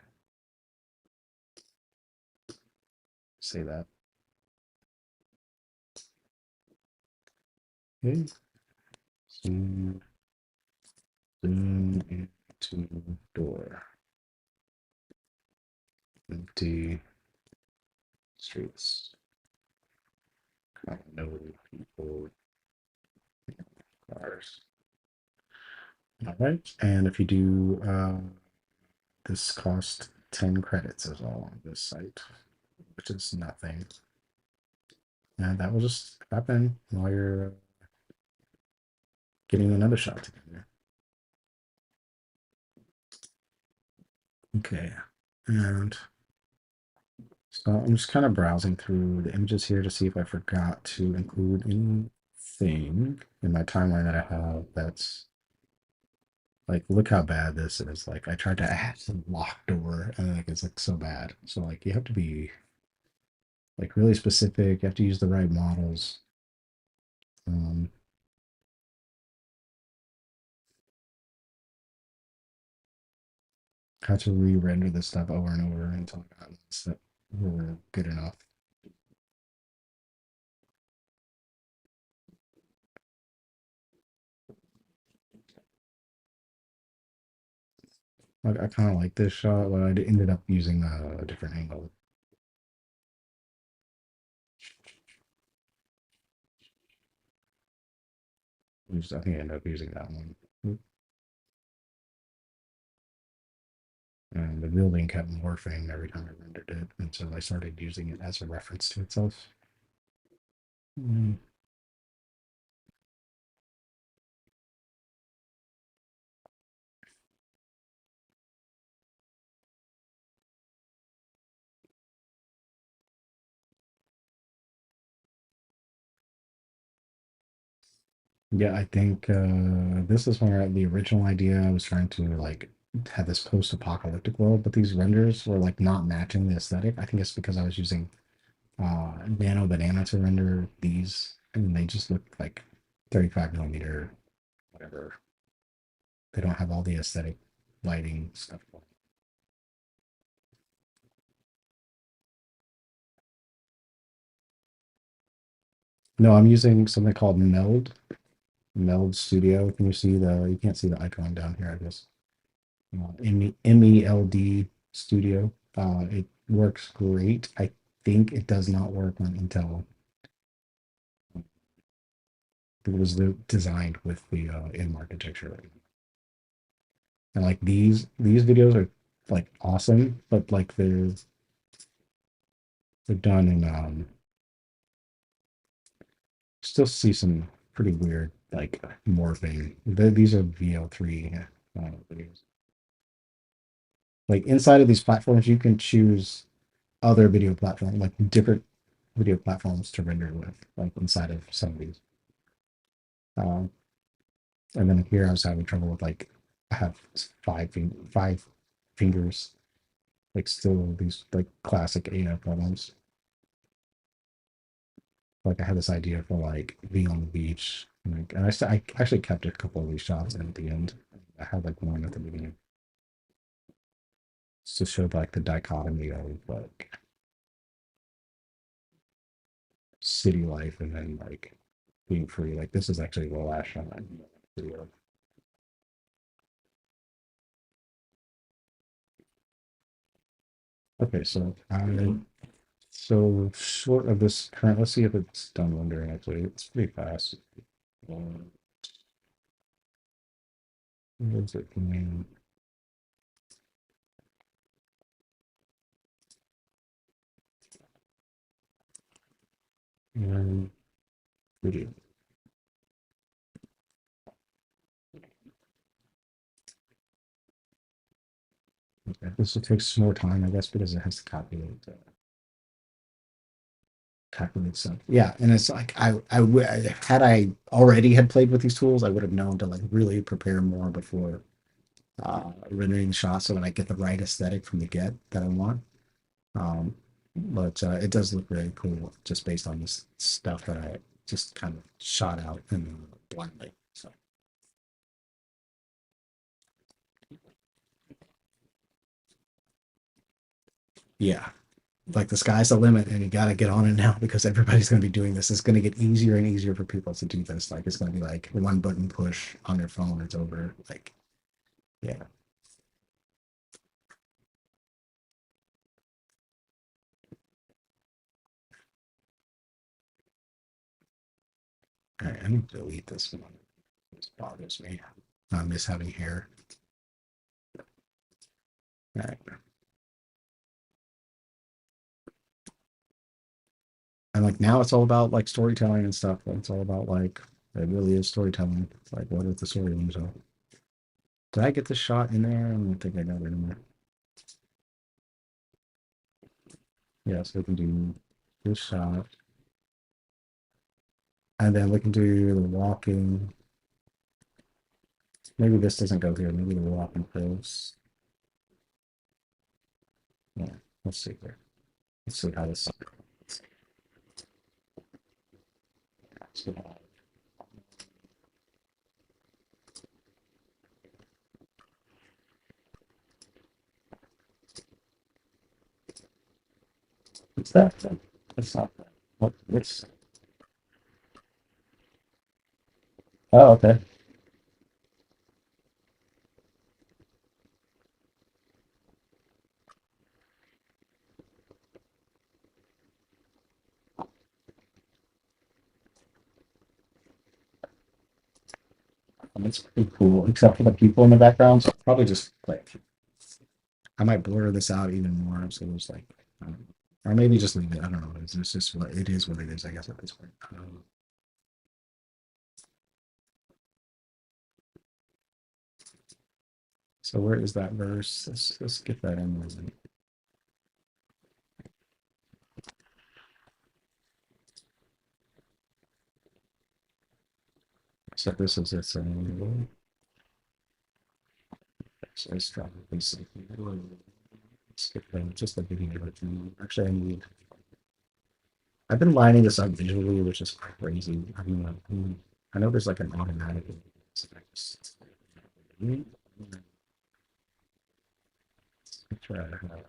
Say that. Okay. Zoom into door. Empty streets. No people. Cars. All right. And if you do this cost 10 credits is all on this site, which is nothing. And that will just happen while you're getting another shot together. Okay. And so I'm just kind of browsing through the images here to see if I forgot to include anything in my timeline that I have that's like, look how bad this is. Like, I tried to add some lock door and like it's like so bad. So like you have to be like really specific. You have to use the right models. Had to re-render this stuff over and over until I got ones that were good enough. I kind of like this shot, but I ended up using a different angle. I think I ended up using that one. And the building kept morphing every time I rendered it, and so I started using it as a reference to itself. Mm. Yeah, I think this is where the original idea I was trying to like have this post-apocalyptic world, but these renders were like not matching the aesthetic. I think it's because I was using Nano Banana to render these, and they just look like 35 millimeter, whatever. They don't have all the aesthetic lighting stuff. No, I'm using something called Meld Studio. Can you see you can't see the icon down here, I guess. MELD Studio. It works great. I think it does not work on Intel. It was designed with the M architecture. And like these videos are like awesome, but like they're done in still see some pretty weird like morphing. These are VL3 videos. Like inside of these platforms, you can choose other video platform, like different video platforms to render with, like inside of some of these. Um, and then here I was having trouble with like I have five fingers, like still these like classic AI problems. Like I had this idea for like being on the beach, and I actually kept a couple of these shots in at the end. I had like one at the beginning just to show like the dichotomy of like city life and then like being free. Like this is actually the last shot in the video. Okay, so short of this current, let's see if it's done rendering actually. It's pretty fast. Um, What is it doing? And video. Okay, this will take some more time, I guess, because it has to calculate stuff. Yeah, and it's like had I already had played with these tools, I would have known to like really prepare more before rendering shots so that I get the right aesthetic from the get that I want. But it does look very cool just based on this stuff that I just kind of shot out and blindly. So yeah, like the sky's the limit, and you got to get on it now because everybody's going to be doing this. It's going to get easier and easier for people to do this. Like it's going to be like one button push on your phone, it's over. Like yeah. All right, I need to delete this one. This bothers me. I miss having hair. All right. And like now it's all about like storytelling and stuff. It's all about like it really is storytelling. It's like what is the story themselves? Did I get the shot in there? I don't think I got it in there. Yeah, so we can do this shot. And then we can do the walking. Maybe this doesn't go here. Maybe the walking goes. Yeah, let's see here. Let's see how this. What's that? That's not that. What's oh, okay. It's pretty cool, except for the people in the background. So probably just like I might blur this out even more. So there's like, or maybe just leave it. I don't know. It's just what it is. What it is. I guess at this point. So where is that verse? Let's get that in. So this is its own. So it's probably something. Let's get just the video. Actually, I need. I've been lining this up visually, which is crazy. I know there's like an automatic. Try to have.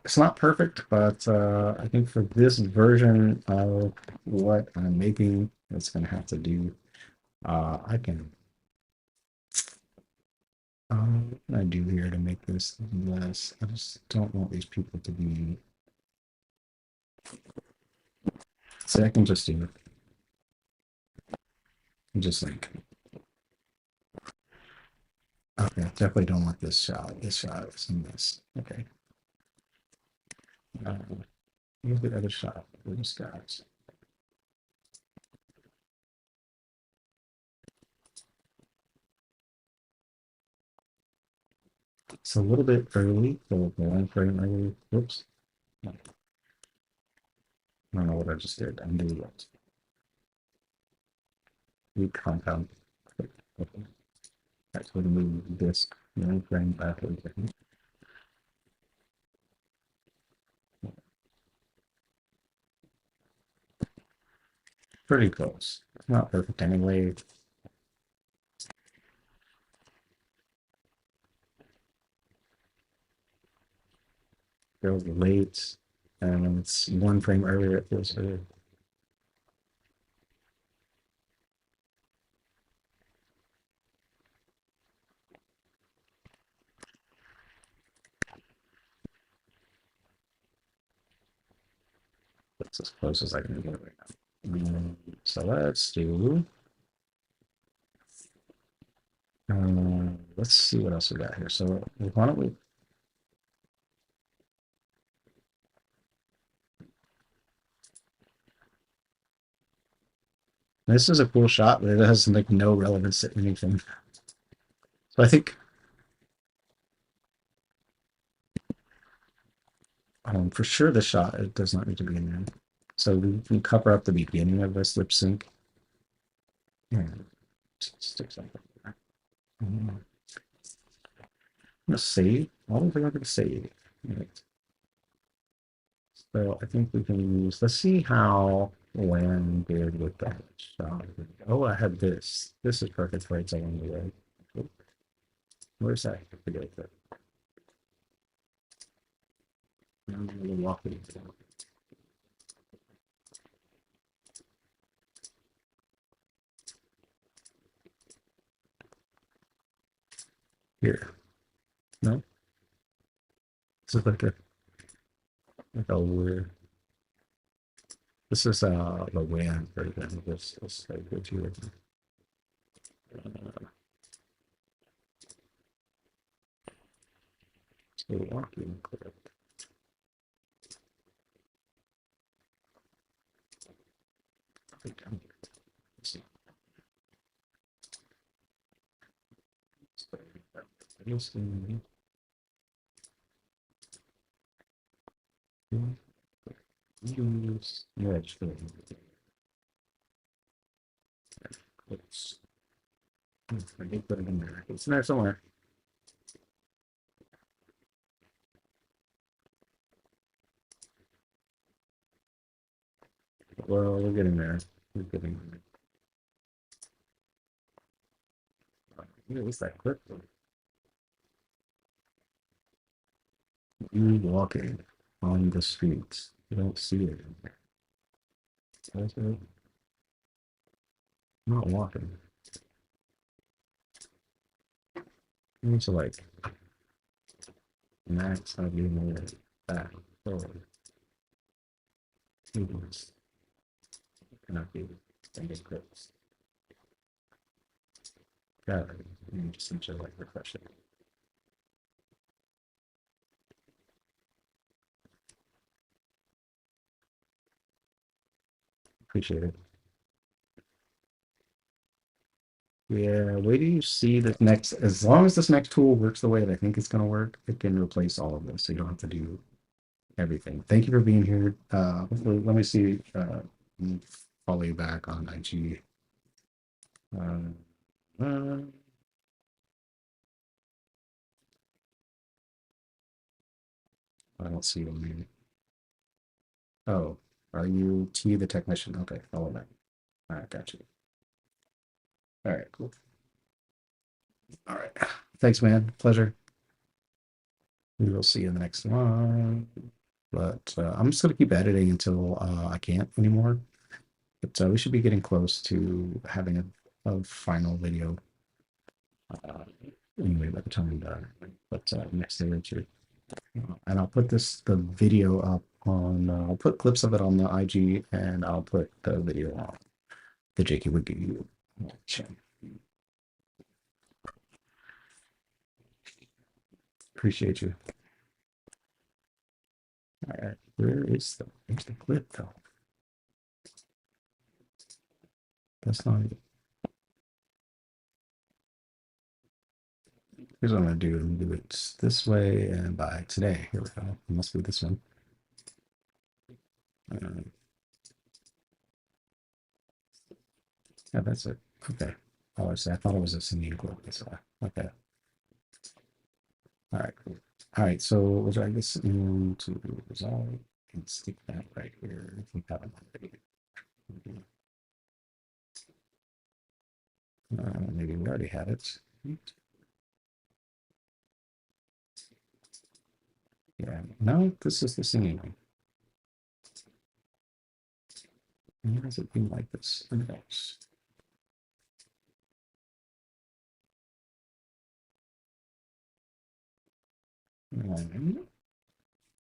It's not perfect, but I think for this version of what I'm making, it's going to have to do. I can. What can I do here to make this less? I just don't want these people to be. So I can just do. Just like. Okay, definitely don't want this shot. This shot is in this. Okay. Here's the other shot for this guys. It's a little bit early, so the one frame early. Whoops. I don't know what I just did. Undo what? New compound. Okay. That's going to move this one frame backwards. Pretty close. It's not perfect anyway. Feels late, and when it's one frame earlier, it feels early. That's as close as I can get right now. So let's do. Let's see what else we got here. So why don't we? This is a cool shot, but it has like no relevance to anything. So I think for sure the shot it does not need to be in there. So we can cover up the beginning of this lip sync. Yeah, stick something there. I'm gonna save. I don't think I'm gonna save. Right. So I think we can use. Let's see how Lamb did with that shot. Oh, I had this. This is perfect for its own way. Where's that? I forget that. I'm gonna walk it. Here. No, this is like a weird. This is the WAN version of this like what you so walking clip. Use merge clips. I did put it in there. It's in there somewhere. Well, we're getting there. We're getting there. What's that clip? You walking on the streets. You don't see it. I'm not walking. You need to like max how you know back forward. Movements cannot be extended clips. Got it. You just need to like refresh it. Appreciate it. Yeah, wait till you see this next. As long as this next tool works the way that I think it's going to work, it can replace all of this. So you don't have to do everything. Thank you for being here. Let me see. Follow you back on IG. Uh, I don't see you. Oh, are you T the technician? Okay, follow that. All right, got you. All right, cool. All right. Thanks, man. Pleasure. We will see you in the next one. but I'm just gonna keep editing until I can't anymore. But we should be getting close to having a final video. Anyway, by the time I'm done, but next day or two. And I'll put the video up on, I'll put clips of it on the IG, and I'll put the video on the Jakey Wiki channel. Appreciate you. All right, where's the clip though? That's not it. Here's what I'm gonna do. I'm gonna do it this way, and by today, here we go. It must be this one. Yeah, that's it. Okay. Oh, I thought it was a singing clip. That's why. Okay. All right, cool. All right, so we'll drag this into Resolve and stick that right here if we haven't already. Maybe we already had it. Yeah, no, this is the singing one. Why does it being like this?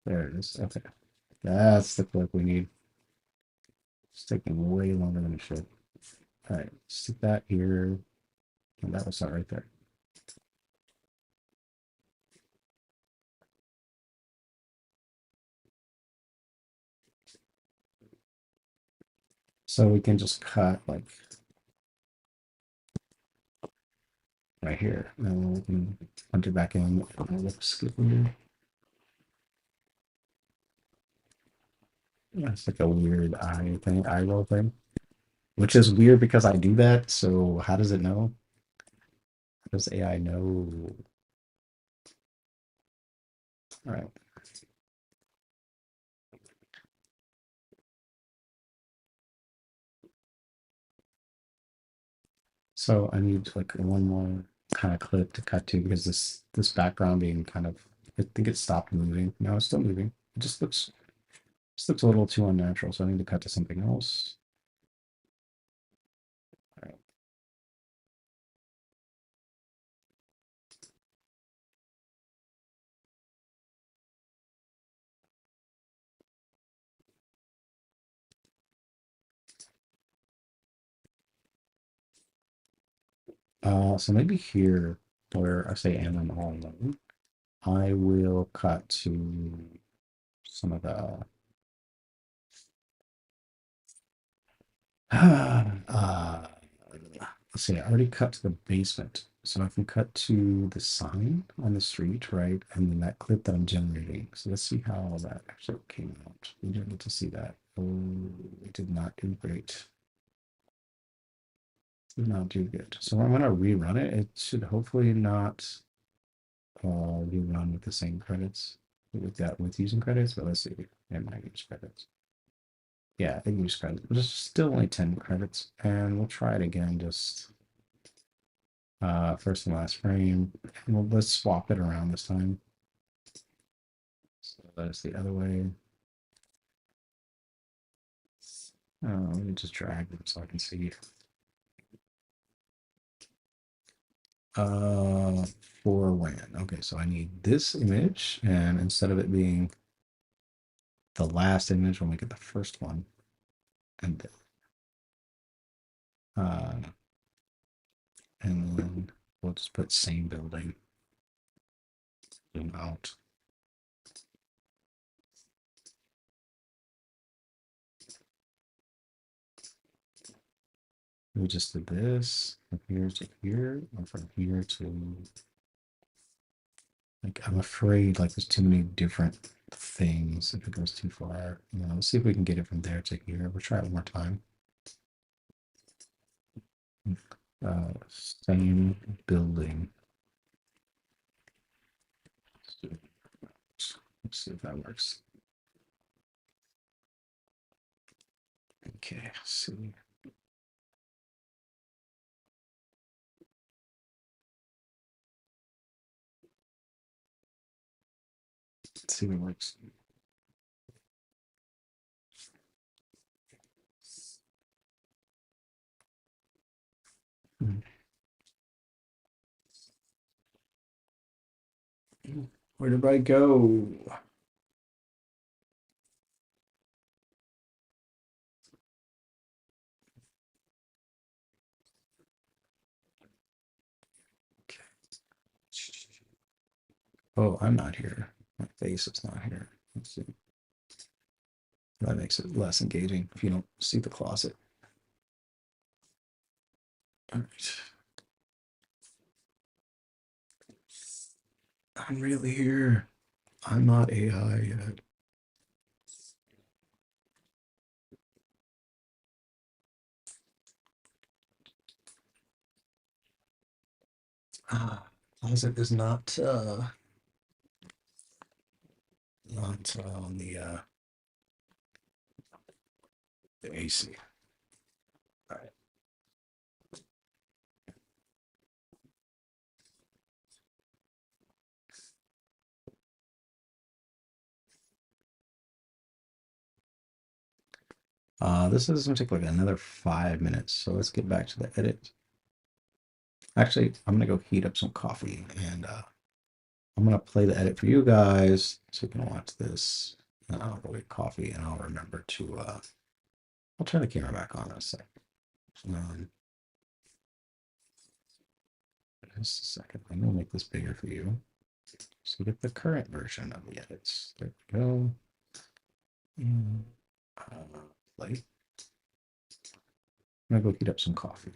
There it is. Okay. That's the clip we need. It's taking way longer than it should. All right, stick that here. And that was not right there. So we can just cut like right here. And we can punch it back in. Skip here. Yeah, it's like a weird eye roll thing, which is weird because I do that. So how does it know? How does AI know? All right. So I need like one more kind of clip to cut to because this background being kind of, I think it stopped moving. No, it's still moving. It just looks a little too unnatural. So I need to cut to something else. All right. So maybe here where I say and I'm all alone, I will cut to some of the let's see, I already cut to the basement. So I can cut to the sign on the street, right? And then that clip that I'm generating. So let's see how that actually came out. We didn't get to see that. Oh, it did not do great. Did not do good. So I'm gonna rerun it. It should hopefully not rerun with the same credits with using credits, but let's see. It might use credits. Yeah, it used credits, but it's still only 10 credits. And we'll try it again, just first and last frame. And let's swap it around this time. So that's the other way. Let me just drag them so I can see. For when? Okay, so I need this image, and instead of it being the last image, we'll make it the first one. And then we'll just put same building. Zoom out. We just did this from here to here, and from here to, like, I'm afraid like there's too many different things if it goes too far. You know, let's see if we can get it from there to here. We'll try it one more time. Same building. Let's see if that works. Okay, let's see. Let's see if it works. Where did I go? Oh, I'm not here. My face is not here. Let's see. That makes it less engaging if you don't see the closet. All right. I'm really here. I'm not AI yet. Closet is not on the AC. All right. This is gonna take like another 5 minutes, so let's get back to the edit. Actually, I'm gonna go heat up some coffee and I'm gonna play the edit for you guys so you can watch this. And I'll go get coffee and I'll remember to I'll turn the camera back on in a sec. Just a second. I'm gonna make this bigger for you. So get the current version of the edits. There we go. And, play. I'm gonna go heat up some coffee.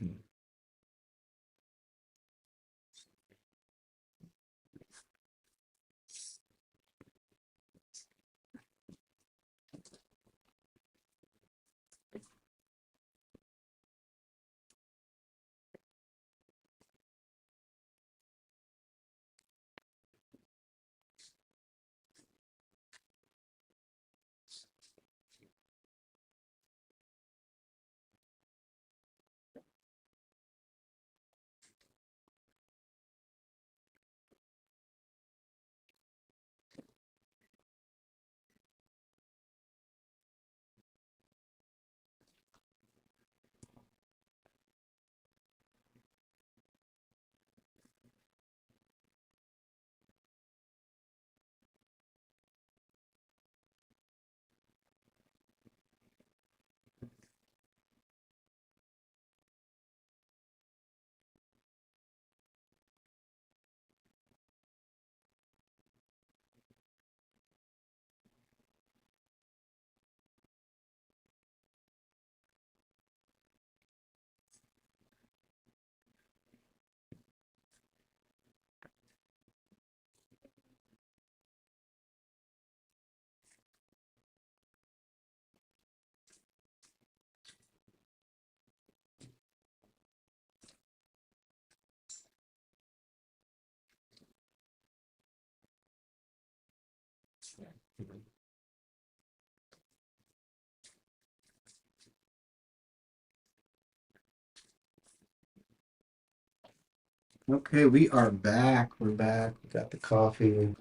Okay, we are back. We're back. We got the coffee.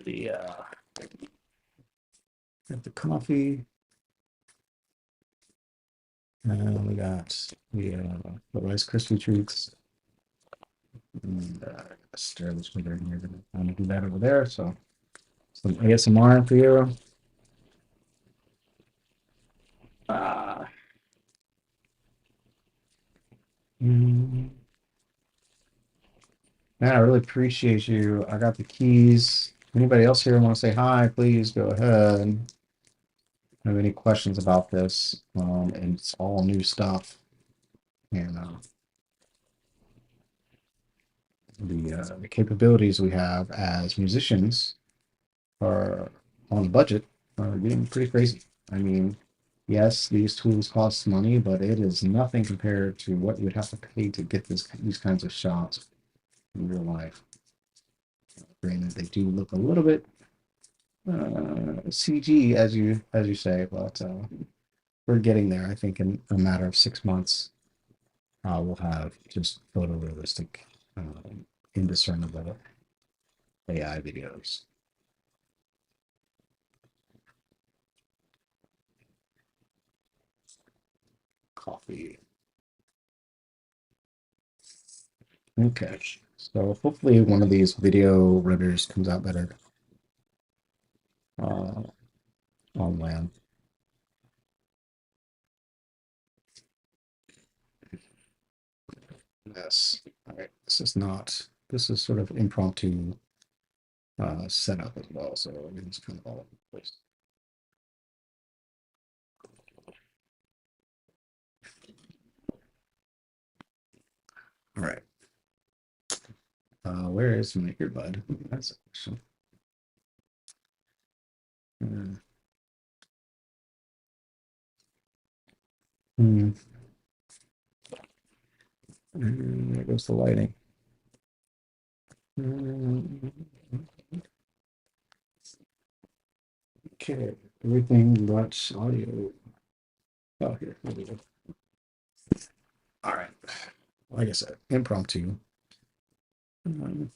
The got the coffee. And we got the Rice Krispie treats. And stir this sugar in here. I'm gonna do that over there. So some ASMR for you. Uh, mm, Man, I really appreciate you. I got the keys. Anybody else here want to say hi? Please go ahead. Have any questions about this? And it's all new stuff. And the capabilities we have as musicians are on a budget are getting pretty crazy. I mean, yes, these tools cost money, but it is nothing compared to what you would have to pay to get these kinds of shots in real life. Granted, they do look a little bit CG, as you say, but we're getting there. I think in a matter of 6 months, we'll have just photorealistic, indiscernible AI videos. Coffee. Okay, so hopefully one of these video renders comes out better on land. Yes. All right. This is sort of impromptu setup as well. So it's kind of all over the place. All right. Where is my earbud? That's a question. Hmm. There goes the lighting. Okay, everything but audio. Oh, here we go. All right. Like I said, impromptu. Um,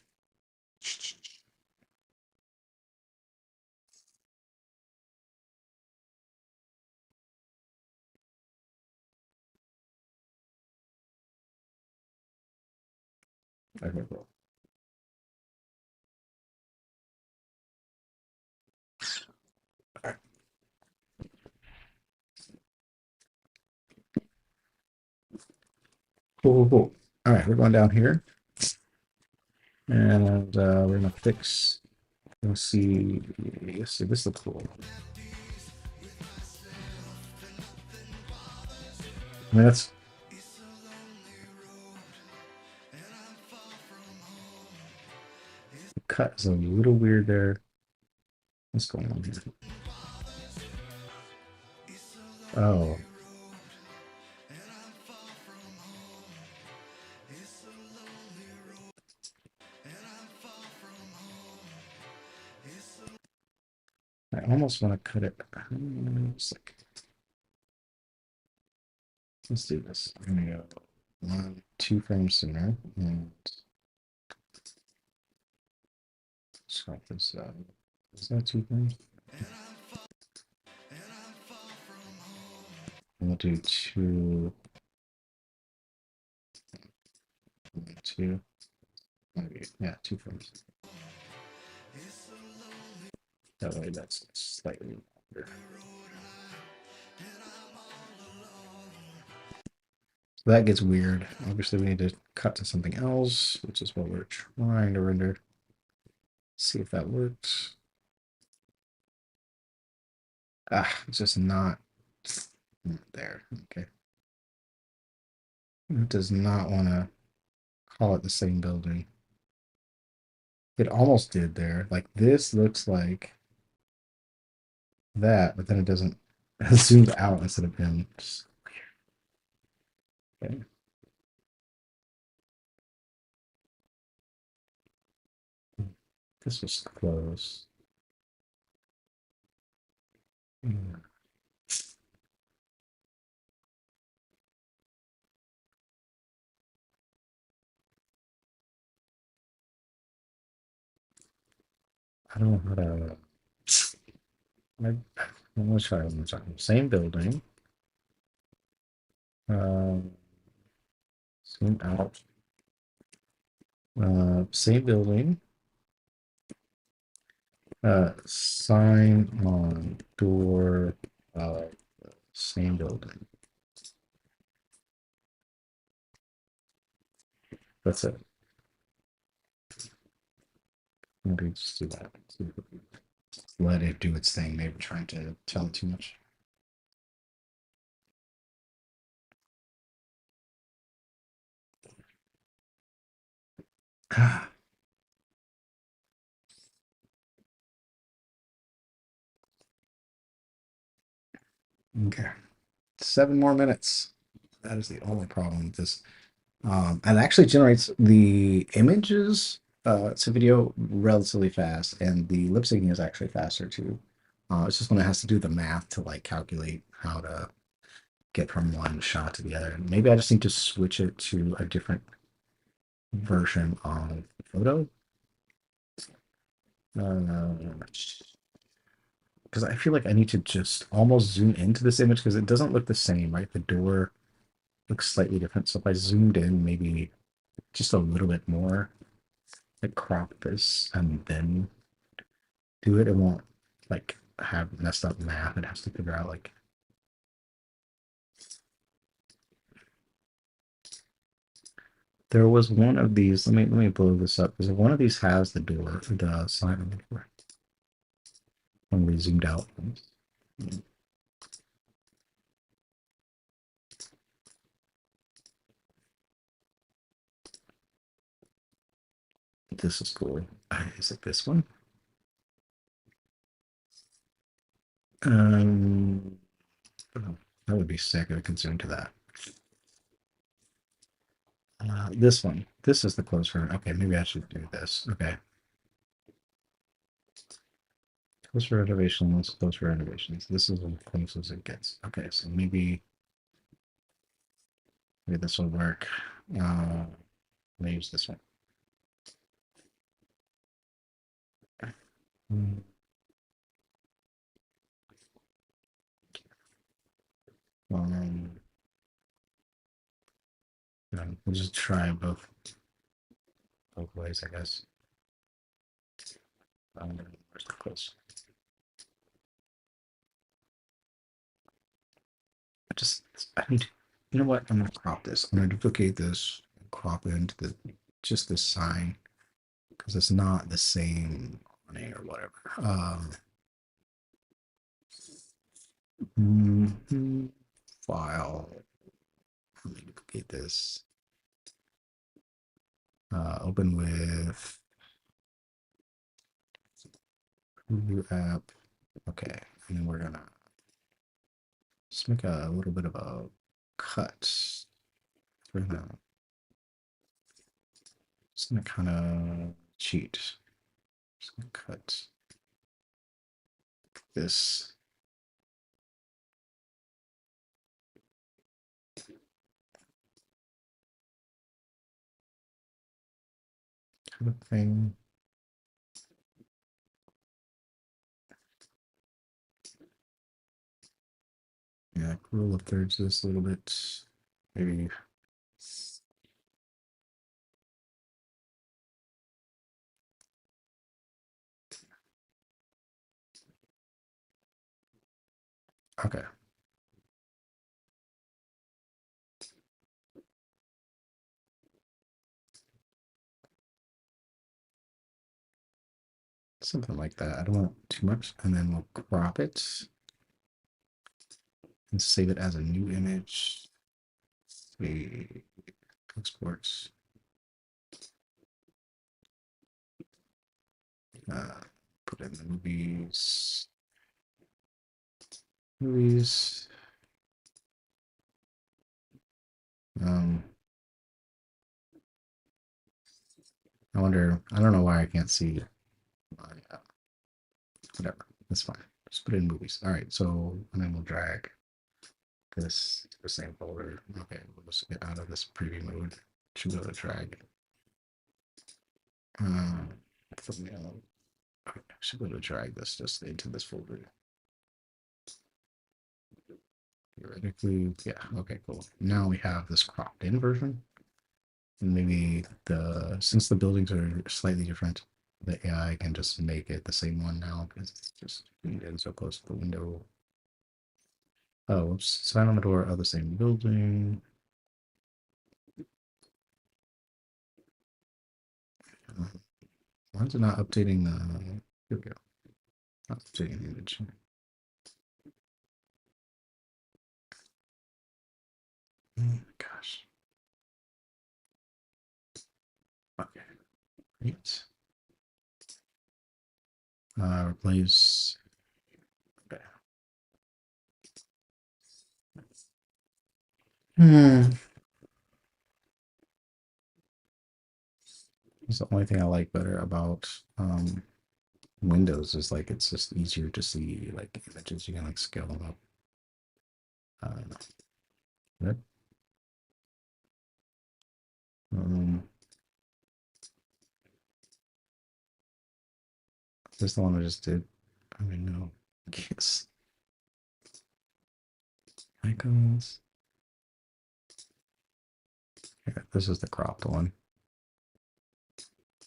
okay, cool. All right. Cool. All right, we're going down here, and we're gonna fix. Let's see. Let's see. This looks cool. I mean, that's the cut is a little weird there. What's going on here? Oh, I almost want to cut it. Let's do this. I'm gonna go 2 frames sooner and swap this out. Is that 2 frames? We'll do 2, 2, maybe, yeah, 2 frames. That way that's slightly longer. So that gets weird. Obviously, we need to cut to something else, which is what we're trying to render. See if that works. It's just not there. Okay. It does not want to call it the same building. It almost did there. Like this looks like that, but then it doesn't. It zoomed out instead of in. Okay. This was close. I don't know how to. I'm gonna try one more time. Same building. Zoom out. Same building. Sign on door. Same building. That's it. Maybe just do that. Let it do its thing. Maybe trying to tell it too much. Okay. 7 more minutes. That is the only problem with this. It actually generates the images to video relatively fast, and the lip syncing is actually faster too. It's just when it has to do the math to like calculate how to get from one shot to the other. And maybe I just need to switch it to a different version of the photo. Because I feel like I need to just almost zoom into this image because it doesn't look the same, right? The door looks slightly different. So if I zoomed in maybe just a little bit more, like crop this and then do it, it won't like have messed up math. It has to figure out like there was one of these. Let me blow this up because one of these has the door, the sign on the door. When we zoomed out. This is cool. Is it this one? Oh, that would be sick if it could zoom to that. This one. This is the close friend. Okay, maybe I should do this. Okay. Close for renovations, close for renovations. This is as close as it gets. Okay, so maybe this will work. Let me use this one. Um, we'll just try both ways, I guess. Where's the close? I need to, you know what? I'm gonna crop this. I'm gonna duplicate this, crop it into the just this sign because it's not the same on A or whatever. File. Let me duplicate this. Open with Preview app. Okay, and then we're gonna just make a little bit of a cut. We're gonna just gonna kind of cheat. Just gonna cut this. Kind of thing. Yeah, rule of thirds this a little bit. Maybe. Okay. Something like that. I don't want too much. And then we'll crop it and save it as a new image. We exports. Put in the movies. Movies. I wonder, I don't know why I can't see my, whatever, that's fine. Just put it in movies. All right, so, and then we'll drag this to the same folder. Okay, we'll just get out of this preview mode. Should be able to drag. Thumbnail. Okay, should be able to drag this just into this folder. Theoretically, yeah, okay, cool. Now we have this cropped in version. And maybe since the buildings are slightly different, the AI can just make it the same one now because it's just in so close to the window. Oh, whoops. Sign on the door of the same building. Why is it not updating the? Here we go. Not updating the image. Gosh. Okay. Great. Replace. Okay. It's the only thing I like better about Windows is like it's just easier to see like images. You can like scale them up. Good. Is this the one I just did? I mean, no. Yes. Icons. Yeah, this is the cropped one.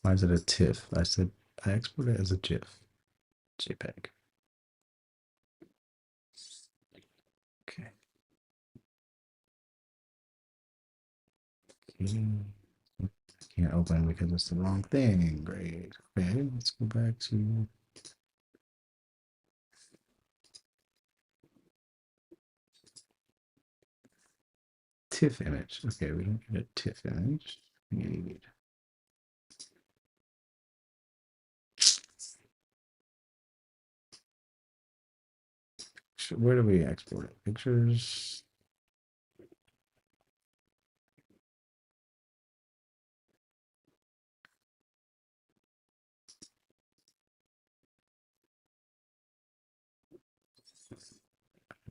Why is it a TIFF? I said I export it as a GIF. JPEG. Okay. Can't open because it's the wrong thing. Great. Okay, let's go back to TIFF image. Okay, we don't get a TIFF image. We need where do we export it? Pictures.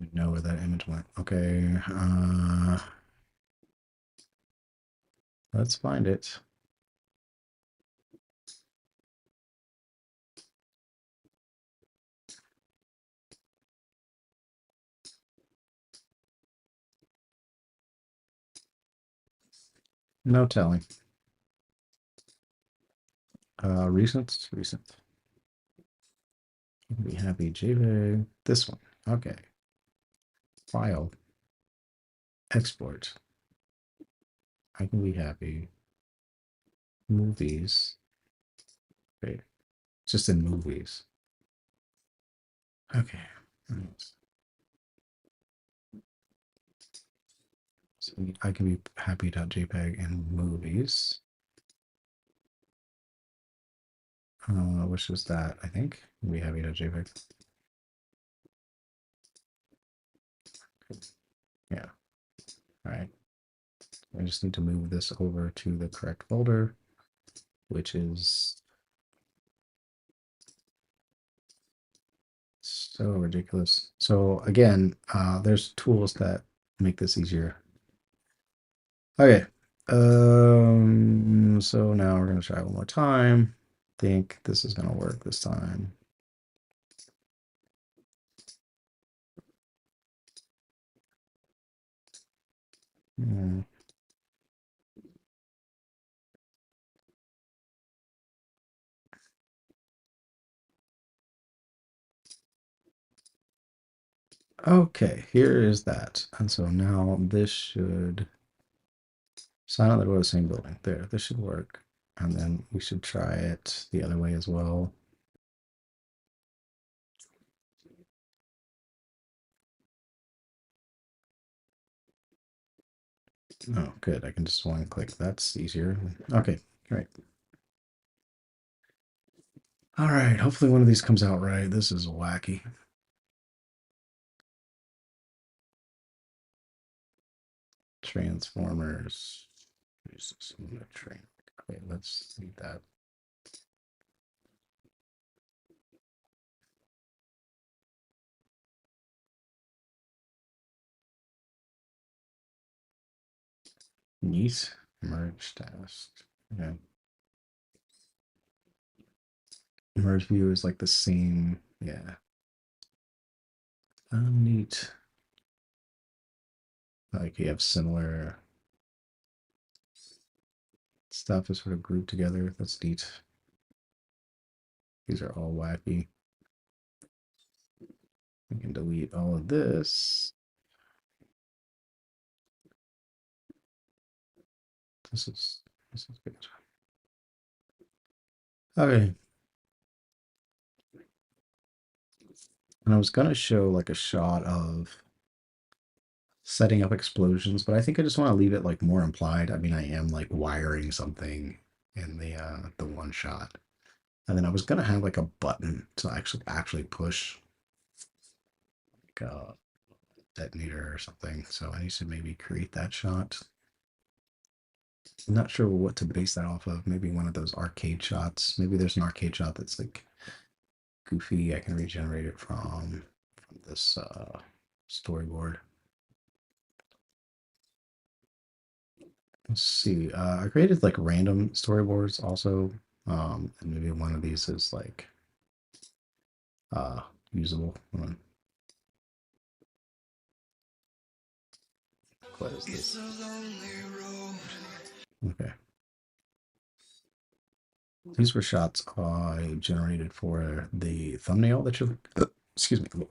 We know where that image went. Okay. Let's find it. No telling. Recent. Be happy JPEG. This one. Okay. File. Export. I can be happy. Movies. Wait. Just in movies. Okay. Right. So I can be happy.jpg in movies. Which is that, I think. Be happy.jpg. Yeah. All right. I just need to move this over to the correct folder, which is so ridiculous. So again, there's tools that make this easier. Okay. So now we're gonna try one more time. Think this is gonna work this time. Hmm. Okay, here is that. And so now this should sign out the door of the same building. There, this should work. And then we should try it the other way as well. Oh, good. I can just one click. That's easier. Okay, great. All right, hopefully one of these comes out right. This is wacky. Transformers. Jesus, I'm gonna train. Okay, let's leave that. Neat. Merge task. Okay. Merge view is like the same. Yeah. Neat. Like you have similar stuff is sort of grouped together. That's neat. These are all wacky. We can delete all of this. This is good. Okay. And I was gonna show like a shot of setting up explosions, but I think I just want to leave it like more implied. I mean, I am like wiring something in the one shot. And then I was gonna have like a button to actually push like a detonator or something. So I need to maybe create that shot. I'm not sure what to base that off of. Maybe one of those arcade shots. Maybe there's an arcade shot that's like goofy. I can regenerate it from this storyboard. Let's see. I created like random storyboards also. And maybe one of these is like usable. Close this. Okay. These were shots I generated for the thumbnail that you're, excuse me. Oh,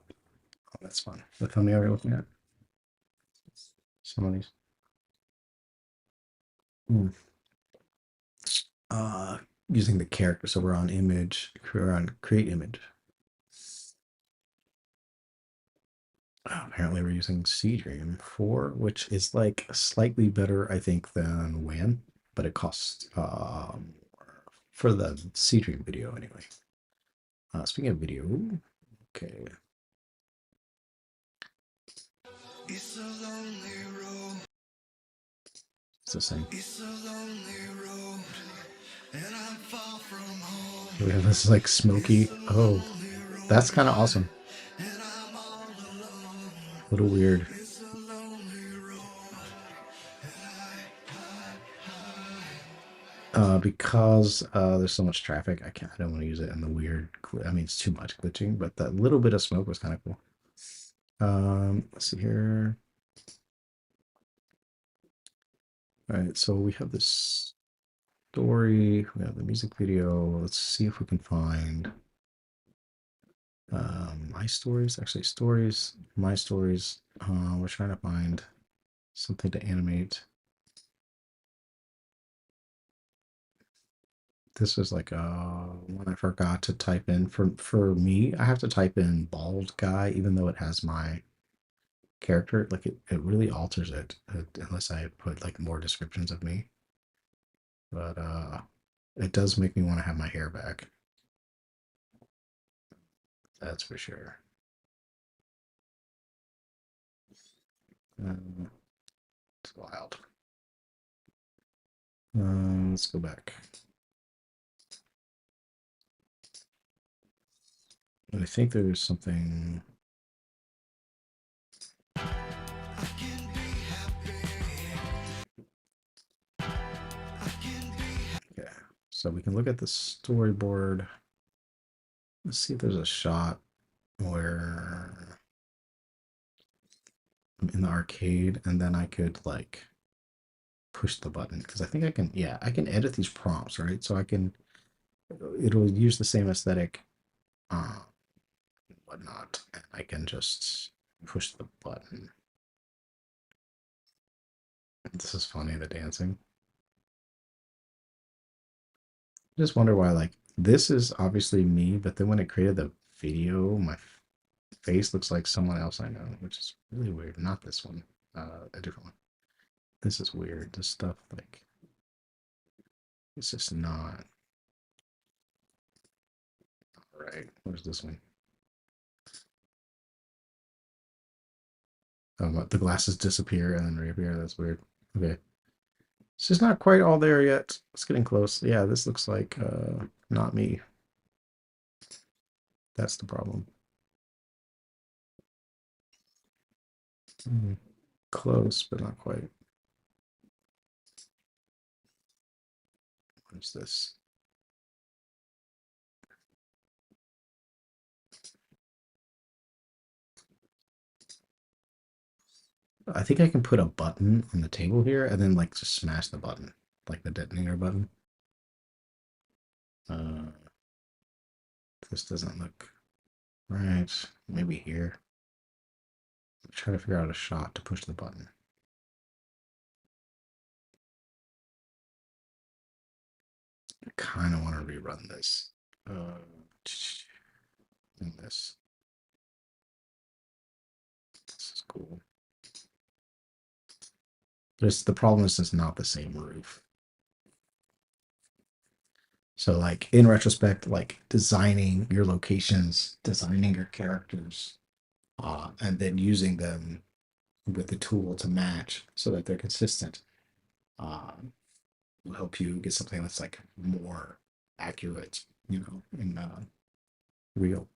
that's fun. The thumbnail you're looking at. Some of these. Mm. Uh, Using the character. So we're on image, we're on create image. Apparently we're using Seedream 4, which is like slightly better, I think, than WAN, but it costs for the Seedream video anyway. Speaking of video, okay. It's a lonely road. It's the same. It's a lonely road, and I'm far from home. We have this like smoky. Oh, that's kind of awesome. A little weird. Because there's so much traffic, I don't want to use it in the weird. I mean, it's too much glitching, but that little bit of smoke was kind of cool. Let's see here. All right, so we have this story. We have the music video. Let's see if we can find my stories. Actually, stories. My stories. We're trying to find something to animate. This was like one I forgot to type in. For me, I have to type in bald guy, even though it has my character. Like it really alters it unless I put like more descriptions of me. But it does make me want to have my hair back. That's for sure. It's wild. Let's go back. I think there's something. Yeah, so we can look at the storyboard. Let's see if there's a shot where I'm in the arcade and then I could like push the button because I think I can, yeah, I can edit these prompts, right? So I can, it'll use the same aesthetic, uh, whatnot, and I can just push the button. This is funny, the dancing. I just wonder why, like, this is obviously me, but then when it created the video, my face looks like someone else I know, which is really weird. Not this one, a different one. This is weird. This stuff, like, it's just not right. Where's this one? The glasses disappear and then reappear. That's weird. Okay. It's just not quite all there yet. It's getting close. Yeah, this looks like not me. That's the problem. Close, but not quite. What is this? I think I can put a button on the table here and then like just smash the button, like the detonator button. This doesn't look right. Maybe here. Try to figure out a shot to push the button. I kind of want to rerun this. And this. This is cool. Just the problem is it's not the same roof. So like in retrospect, like designing your locations, designing your characters, and then using them with the tool to match so that they're consistent, will help you get something that's like more accurate, you know, and real.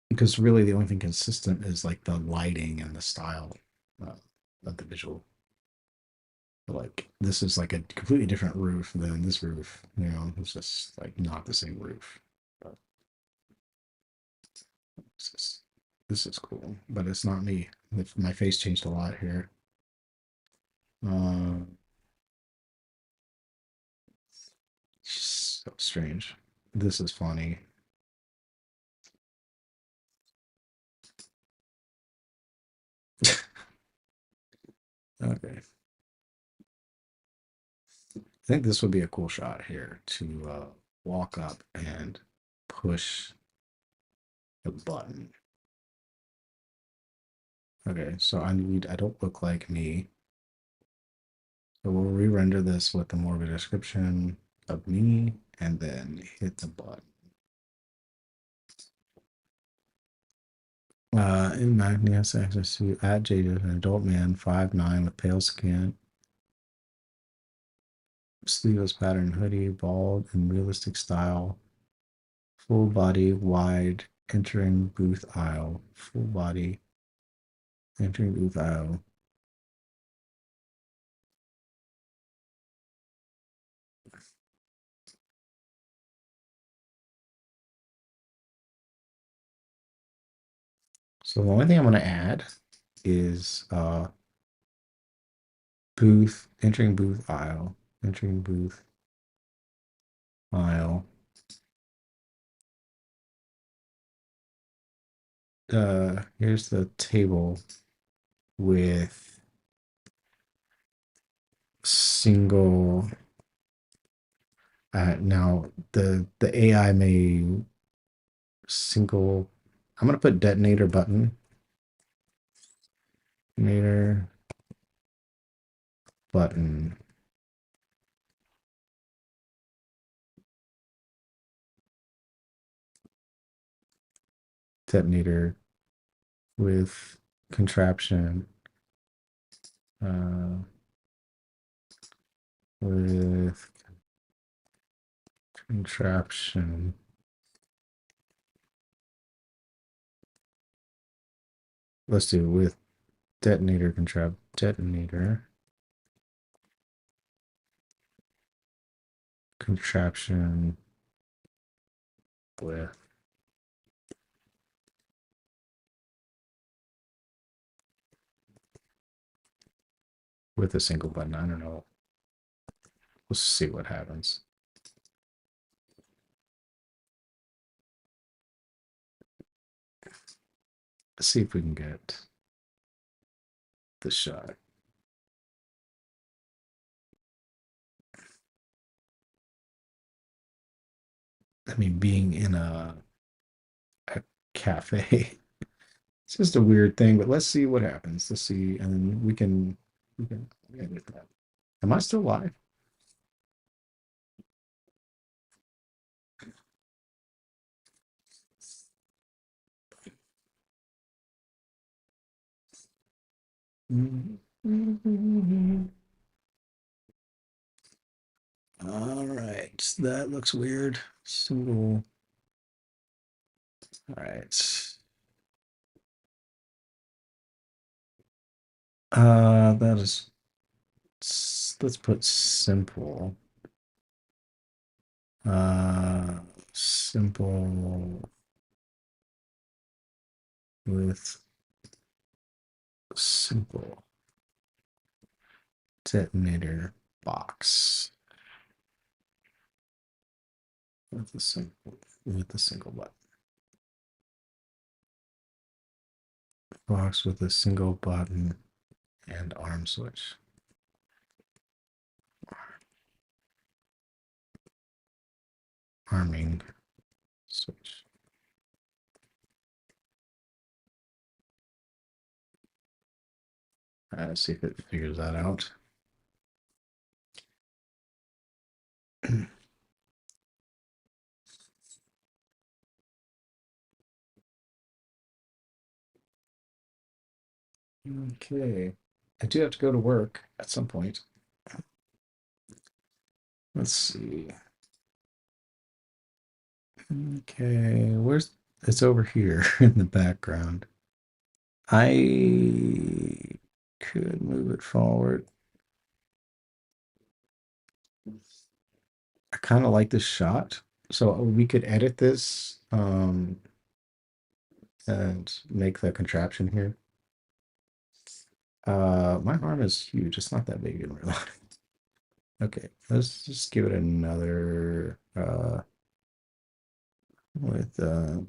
Because really the only thing consistent is like the lighting and the style of the visual. Like this is like a completely different roof than this roof, you know, it's just like not the same roof. But this is cool, but it's not me. My face changed a lot here. So strange. This is funny. Okay. I think this would be a cool shot here to walk up and push the button. Okay, so I don't look like me. So we'll re-render this with a more of a description of me and then hit the button. In Magnus access to at Jaded, an adult man, 5'9", with pale skin, sleeveless pattern hoodie, bald in realistic style, full body, wide, entering booth aisle, full body, entering booth aisle. So the only thing I'm going to add is booth, entering booth aisle, entering booth aisle. Here's the table with single. Now the AI may single. I'm gonna put detonator button. Detonator button. Detonator with contraption. With contraption. Let's do with detonator detonator contraption with a single button. I don't know. We'll see what happens. Let's see if we can get the shot. I mean, being in a cafe. It's just a weird thing, but let's see what happens. Let's see, and then we can edit that. Am I still live? All right, that looks weird. Single. All right. That is. Let's put simple. Simple with simple detonator box with a single button. Box with a single button and arm switch. Arming switch. Let's see if it figures that out. Okay. I do have to go to work at some point. Let's see. Okay, it's over here in the background. I could move it forward. I kind of like this shot. So we could edit this and make the contraption here. My arm is huge. It's not that big in real life. Okay, let's just give it another with a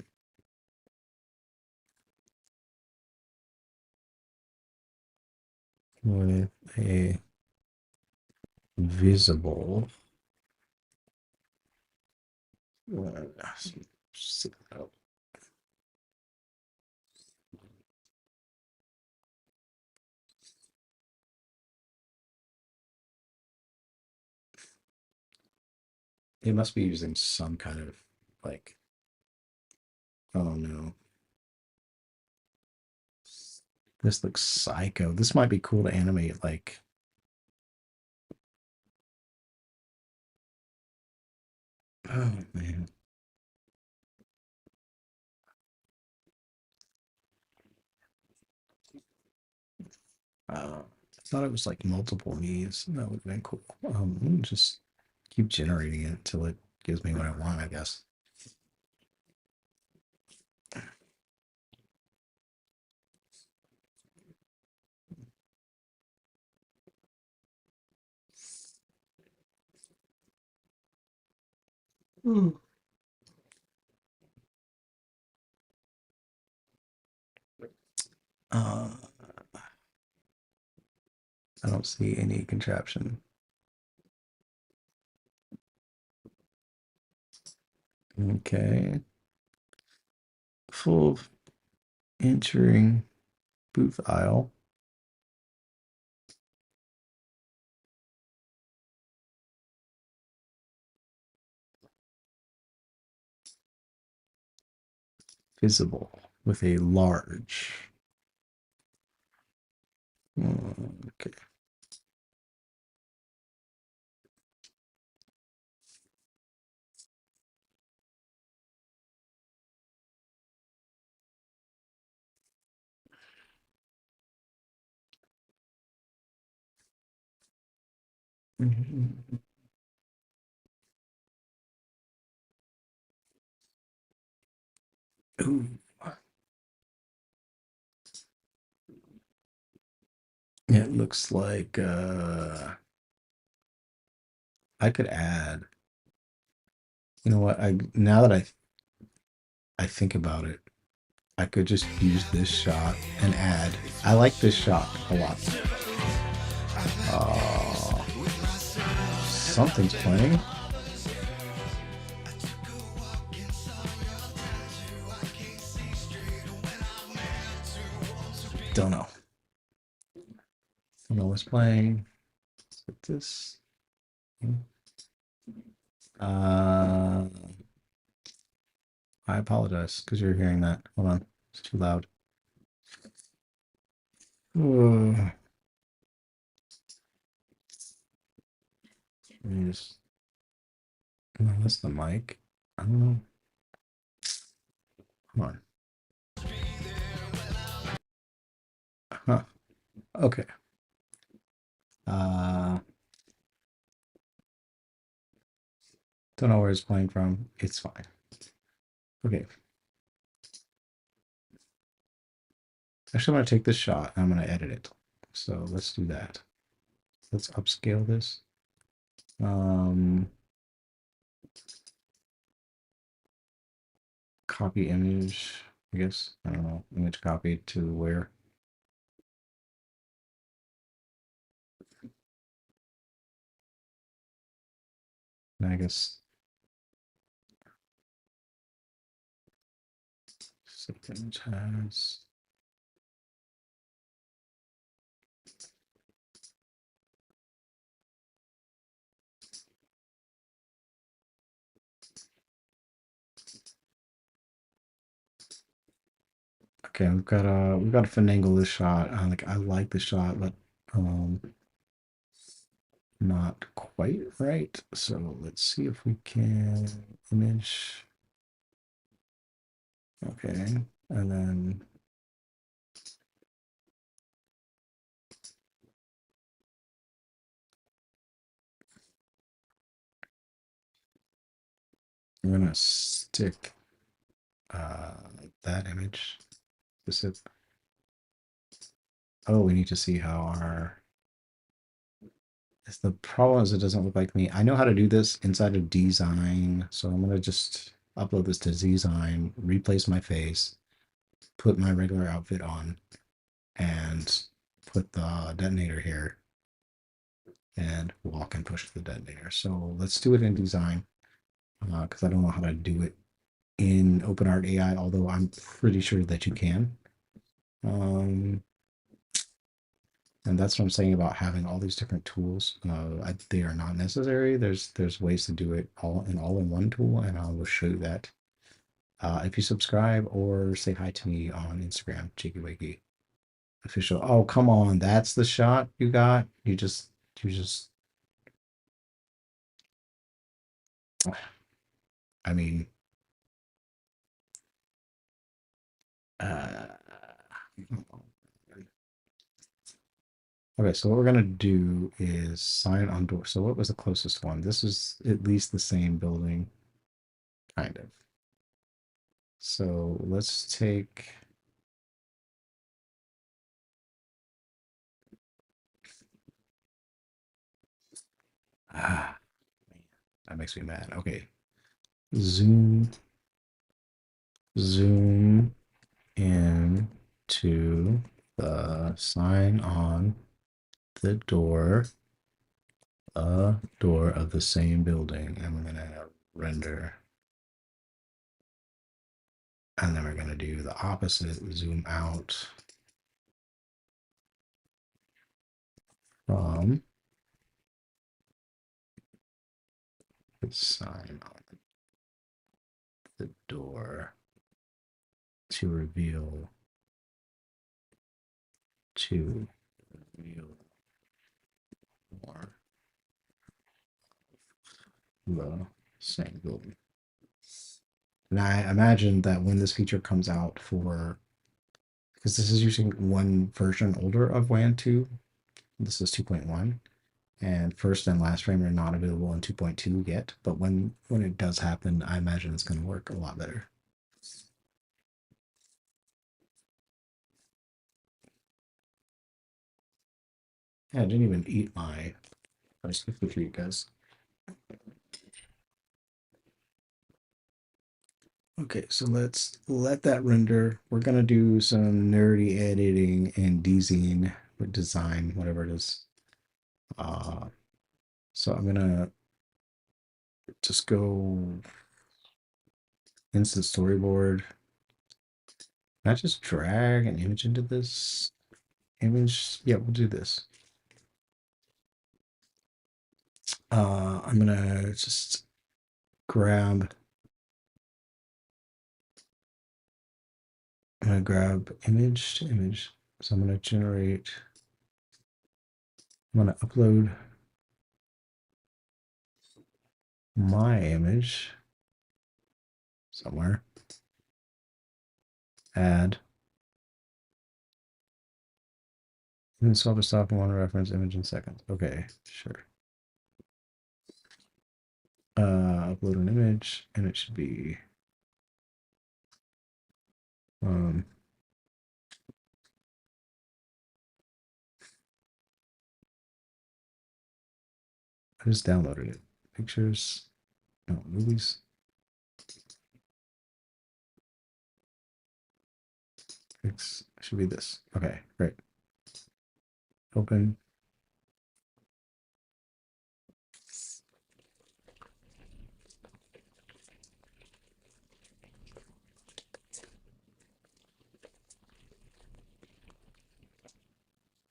visible it must be using some kind of like, oh no, this looks psycho. This might be cool to animate like, oh man. I thought it was like multiple me's. That would have been cool. Let me just keep generating it until it gives me what I want, I guess. Hmm. Uh, I don't see any contraption. Okay. Full of entering booth aisle. Visible with a large. Okay. Ooh. It looks like I could add. You know what? Now that I think about it, I could just use this shot and add. I like this shot a lot. Something's playing. Don't know. Don't know what's playing. Let's get this. Uh, I apologize because you're hearing that. Hold on, it's too loud. Let me just. No, that's the mic. I don't know. Come on. Huh. Okay. Uh, don't know where it's playing from. It's fine. Okay. Actually, I'm going to take this shot and I'm going to edit it. So let's do that. Let's upscale this. Copy image, I guess. I don't know. Image copy to where? And I guess image has. Okay, we've got to finagle this shot. Like I like the shot, but not quite right. So let's see if we can image. Okay, and then I'm gonna stick that image. Oh, we need to see how our The problem is it doesn't look like me. I know how to do this inside of DZINE, so I'm gonna just upload this to DZINE, replace my face, put my regular outfit on, and put the detonator here, and walk and push the detonator. So let's do it in DZINE, because I don't know how to do it in OpenArt AI, although I'm pretty sure that you can. And that's what I'm saying about having all these different tools. They are not necessary. There's ways to do it all in one tool, and I will show you that. If you subscribe or say hi to me on Instagram, Jakey Wakey official. Oh, come on, that's the shot you got. You just. I mean, uh, okay. So what we're gonna do is sign on door. So what was the closest one? This is at least the same building, kind of. So let's take. Ah, man, that makes me mad. Okay. Zoom in to the sign on the door, a door of the same building, and we're gonna render, and then we're gonna do the opposite, zoom out from the sign on the door to reveal to reveal more the same building. And I imagine that when this feature comes out because this is using one version older of WAN 2, this is 2.1, and first and last frame are not available in 2.2 yet. But when it does happen, I imagine it's going to work a lot better. Yeah, I didn't even eat my rice cookie for you guys. Okay, so let's let that render. We're gonna do some nerdy editing in DZINE with design, whatever it is. So I'm gonna just go instant storyboard. Can I just drag an image into this image? Yeah, we'll do this. I'm gonna just grab. I'm gonna grab image to image. So I'm gonna generate. I'm gonna upload my image somewhere. Add. And swap to stop and want to reference image in seconds. Okay, sure. Upload an image, and it should be I just downloaded it. Pictures, no movies. It should be this. Okay, great. Open.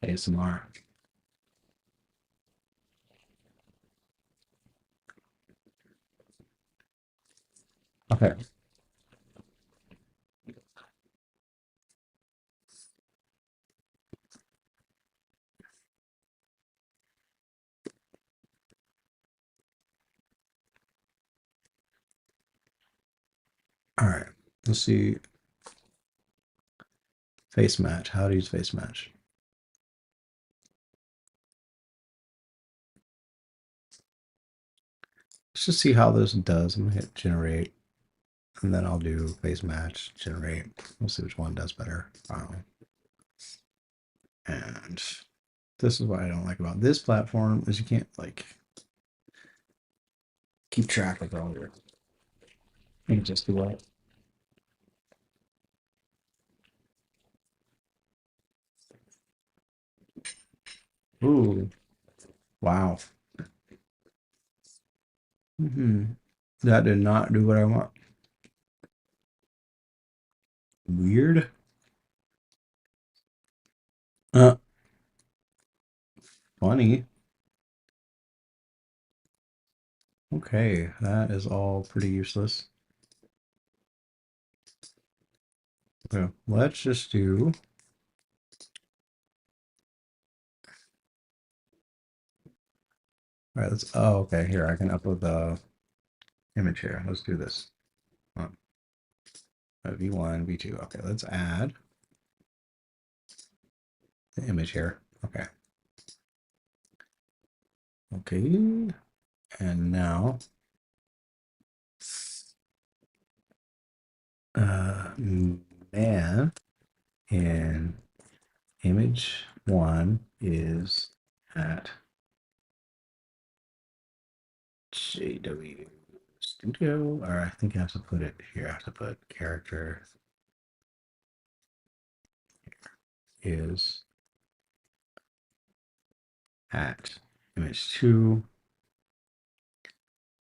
ASMR. Okay. All right. Let's see. Face match. How to use face match. Let's just see how this does. I'm gonna hit generate, and then I'll do face match, generate. We'll see which one does better. And This is what I don't like about this platform is you can't like keep track of all your. You can just do what. Ooh, wow. That did not do what I want. Weird. Uh, Funny. Okay, that is all pretty useless. Okay, let's just do. All right, let's. Oh, okay. Here, I can upload the image here. Let's do this. V1, V2. Okay, let's add the image here. Okay. Okay. And now, man in image one is at JW Studio, or I think I have to put it here. I have to put character is at image two.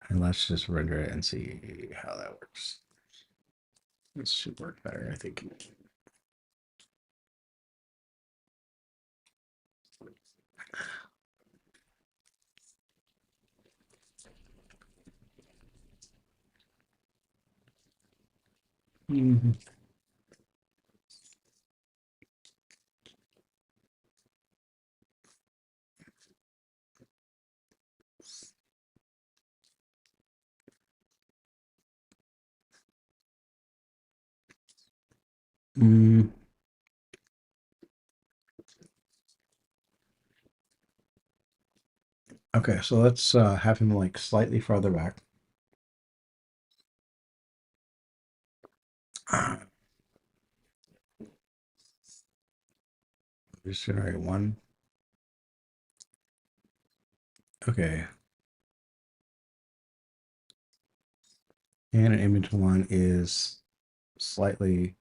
And let's just render it and see how that works. This should work better, I think. Mhm. Mm, okay, so let's have him like slightly farther back. Just generate one. Okay. And an image one is slightly,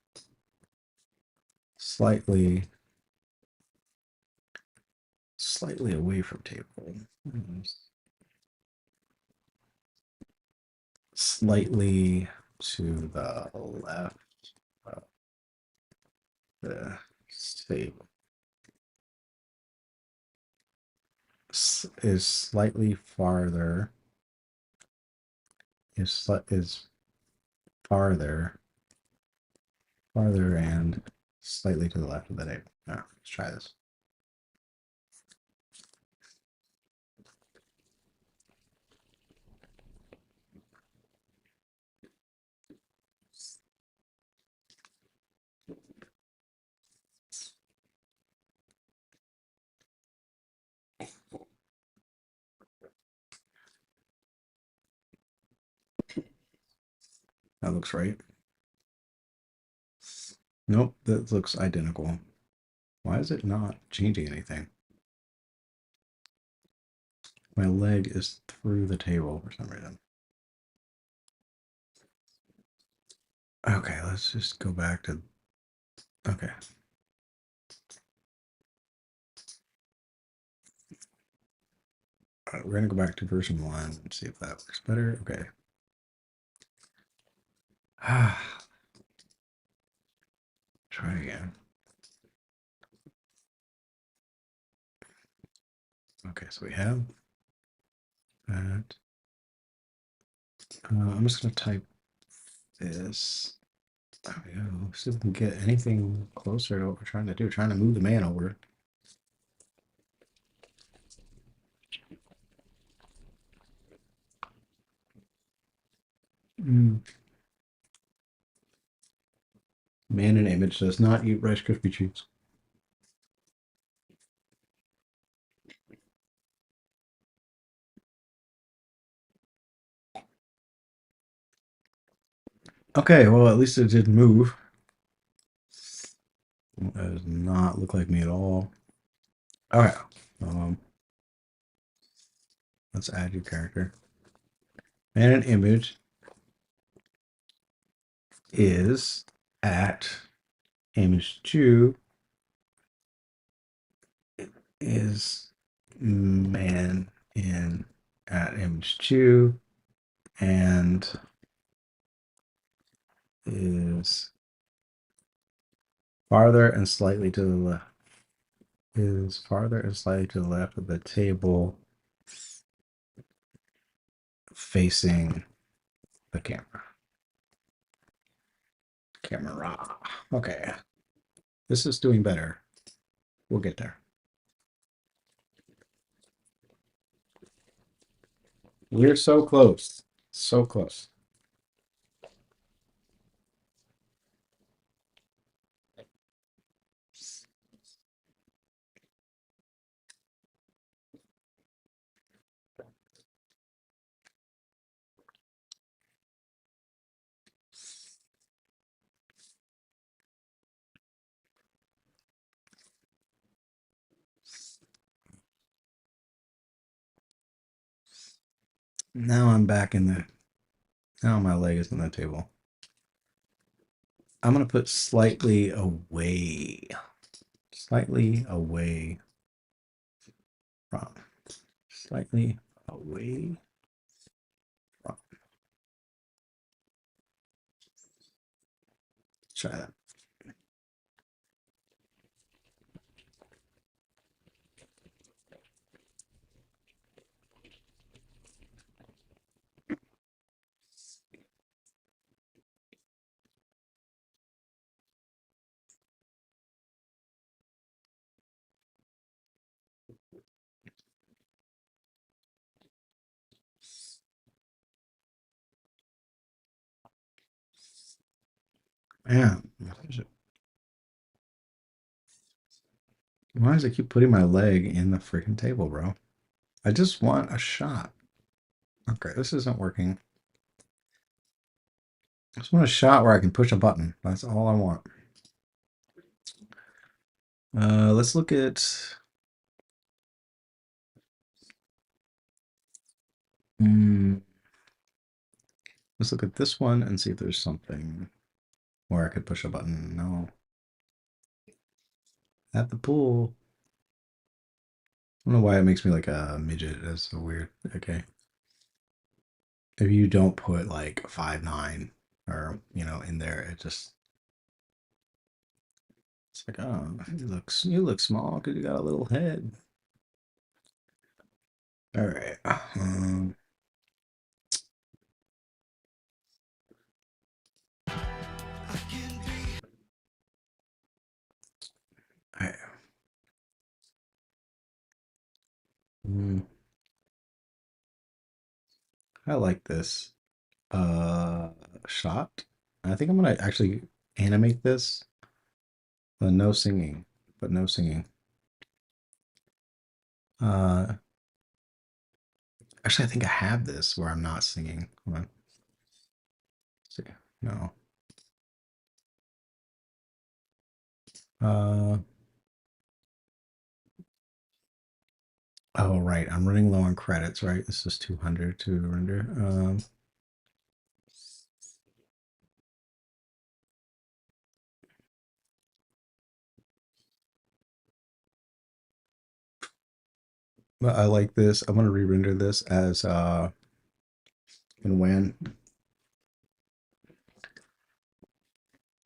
slightly, slightly away from table. Slightly to the left of the table. Is slightly farther. Is farther, farther, and slightly to the left of the table. Now, let's try this. That looks right. Nope, that looks identical. Why is it not changing anything? My leg is through the table for some reason. Okay, let's just go back to. Okay. We're going to go back to version 1 and see if that works better. Okay. Try again. Okay, so we have that. I'm just going to type this. There we go. See if we can get anything closer to what we're trying to do. Trying to move the man over. Man in image does not eat Rice Krispie treats. Okay, well, at least it did move. That does not look like me at all. Okay. Let's add your character. And an image is at image 2 is man in at image 2 and is farther and slightly to the left. Is farther and slightly to the left of the table facing the camera. Camera. Okay. This is doing better. We'll get there. We're so close. So close. Now I'm back in the. Now my leg is on the table. I'm going to put slightly away. Slightly away from. Slightly away from. Try that. Man, why does it keep putting my leg in the freaking table, bro? I just want a shot. Okay, this isn't working. I just want a shot where I can push a button. That's all I want. Let's look at. Let's look at this one and see if there's something where I could push a button. No. At the pool. I don't know why it makes me like a midget. That's so weird. Okay. If you don't put like 5'9" or in there, it just it's like, oh, you look small because you got a little head. All right. I, mm, I like this shot. I think I'm gonna actually animate this, but no singing. But no singing. Uh, Actually, I think I have this where I'm not singing. Hold on. Let's see. No. Uh, oh, right. I'm running low on credits, right? This is 200 to render. But I like this. I'm gonna re-render this as in when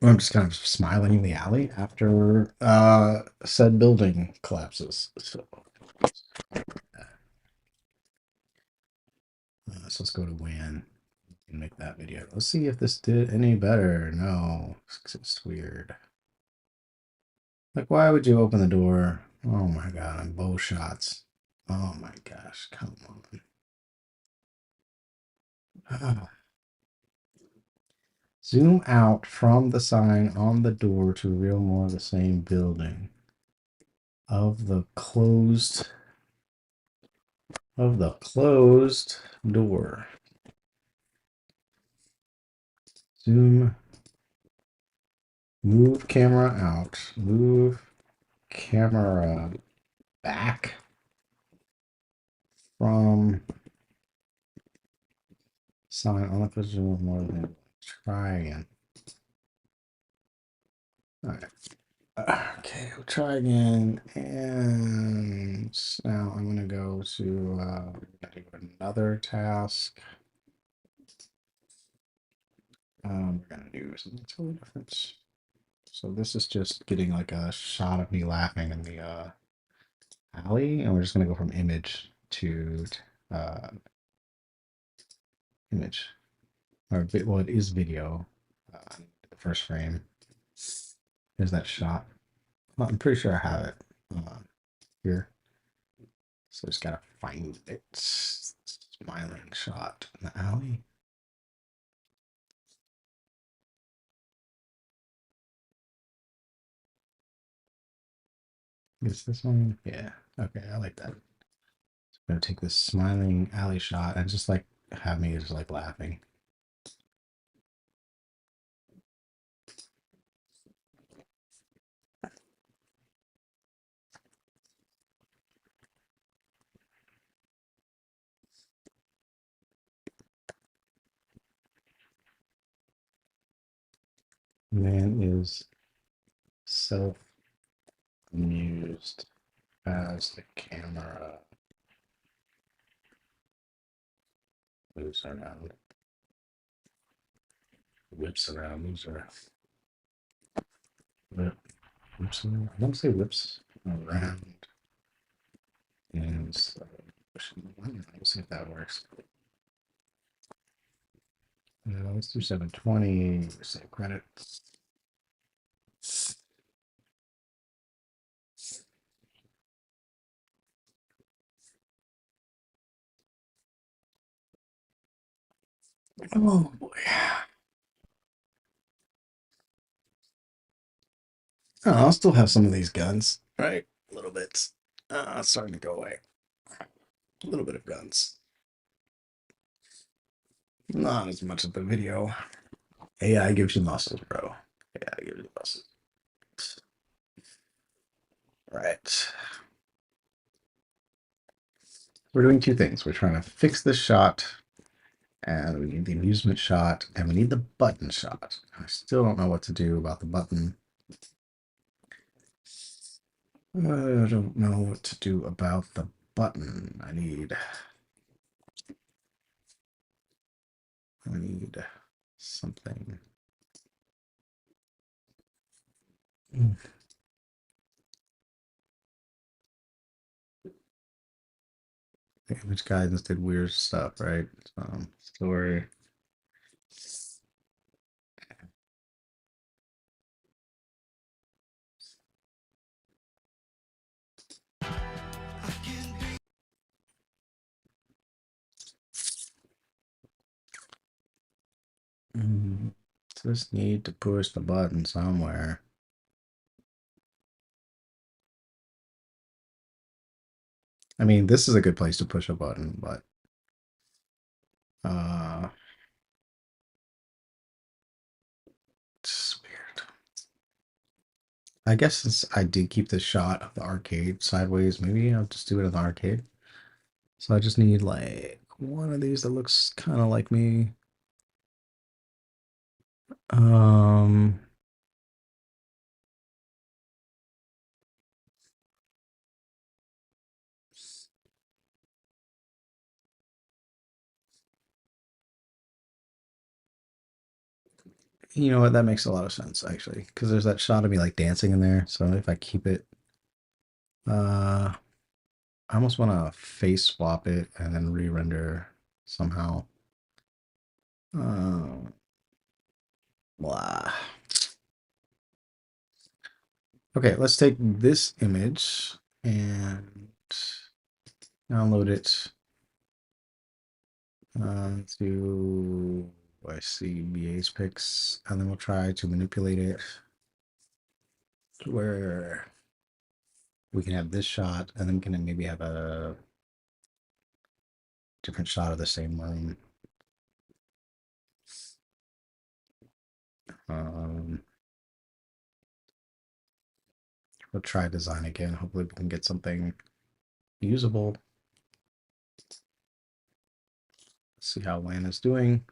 I'm just kind of smiling in the alley after said building collapses. So let's go to when and make that video. Let's see if this did any better. No, it's weird. Like, why would you open the door? Oh my god, I'm bow shots. Oh my gosh, come on. Zoom out from the sign on the door to reveal more of the same building. Of the closed door. Zoom. Move camera out. Move camera back from sign on the question with more than try again. All right. Okay, we'll try again. And now I'm going to go to do another task. We're going to do something totally different. So this is just getting like a shot of me laughing in the alley. And we're just going to go from image to image. Or, well, it is video. The first frame. There's that shot. Well, I'm pretty sure I have it here. So just gotta find it. Smiling shot in the alley. Is this one? Yeah. Okay, I like that. So I'm gonna take this smiling alley shot and just like have me just like laughing. Man is self-amused as the camera moves around. Whips around, moves around. Whips around. I don't say whips around. And so, let's see if that works. Let's do 720. Save credit. Oh boy. Oh, I'll still have some of these guns, right? A little bit. It's starting to go away. A little bit of guns. Not as much of the video. AI gives you muscles, bro. AI gives you muscles. Right. We're doing two things. We're trying to fix this shot, and we need the amusement shot, and we need the button shot. I still don't know what to do about the button. I don't know what to do about the button. I need something. The image guidance did weird stuff, right? Story. Just need to push the button somewhere. I mean, this is a good place to push a button, but it's weird. I guess since I did keep the shot of the arcade sideways, maybe I'll just do it in the arcade. So I just need like one of these that looks kind of like me. You know what? That makes a lot of sense actually, because there's that shot of me like dancing in there. So if I keep it, I almost want to face swap it and then re-render somehow. Blah. Okay, let's take this image and download it to I see BA's pics, and then we'll try to manipulate it to where we can have this shot, and then we can maybe have a different shot of the same room. We'll try design again. Hopefully we can get something usable. Let's see how WAN is doing.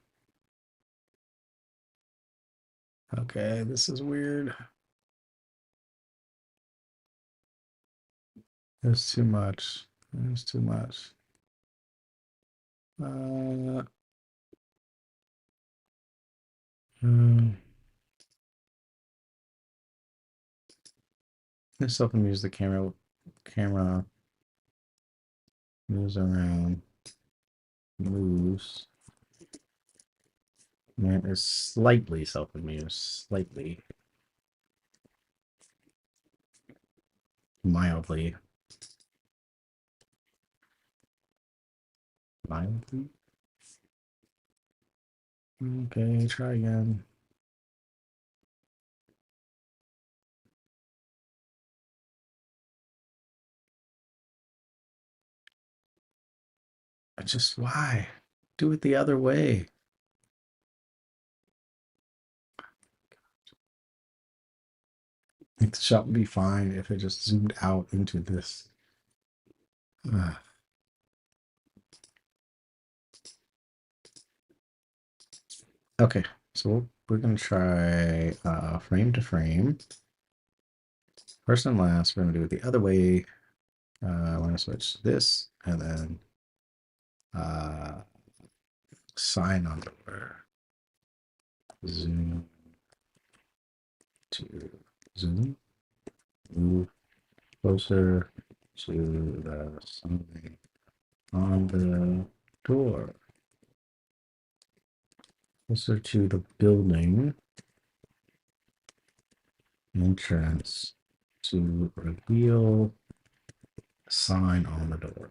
Okay, this is weird. There's too much. There's too much. Let's open use the camera moves around, moves. Man, it's slightly self-amused, slightly, mildly, mildly. Okay, try again. Just why? Do it the other way. I think the shot would be fine if it just zoomed out into this. Okay, so we're gonna try frame to frame. First and last, we're gonna do it the other way. I want to switch this and then sign on door. Zoom to zoom. Move closer to the something on the door. Closer to the building entrance to reveal a sign on the door.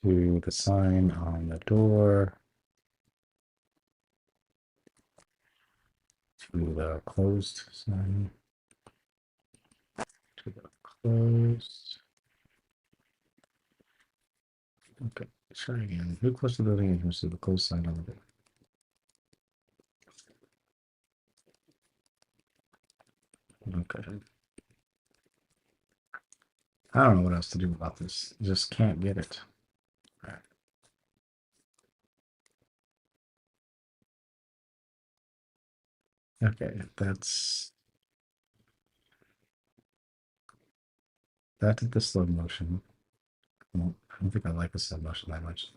To the sign on the door. To the closed sign. To the closed. Okay, try again. Move close to the building entrance to the closed sign on the door. Okay. I don't know what else to do about this. Just can't get it. All right. Okay, that did the slow motion. Well, I don't think I like the slow motion that much.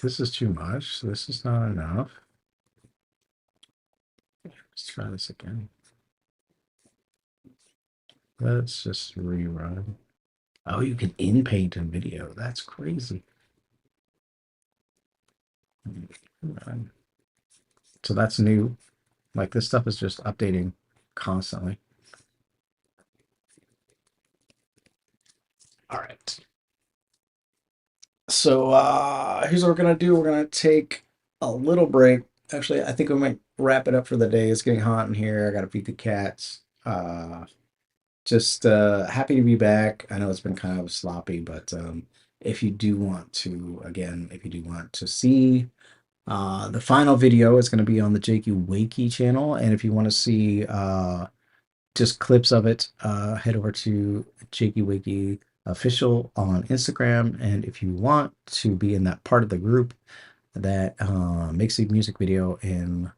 This is too much. This is not enough. Let's try this again. Let's just rerun. Oh, you can in-paint in video. That's crazy. Run. So that's new. Like this stuff is just updating constantly. All right. So here's what we're gonna do. We're gonna take a little break. Actually, I think we might wrap it up for the day. It's getting hot in here. I gotta feed the cats. Just happy to be back. I know it's been kind of sloppy, but if you do want to, again, if you do want to see the final video, it's going to be on the Jakey Wakey channel. And if you want to see just clips of it, head over to Jakey Wakey official on Instagram. And if you want to be in that part of the group that makes a music video in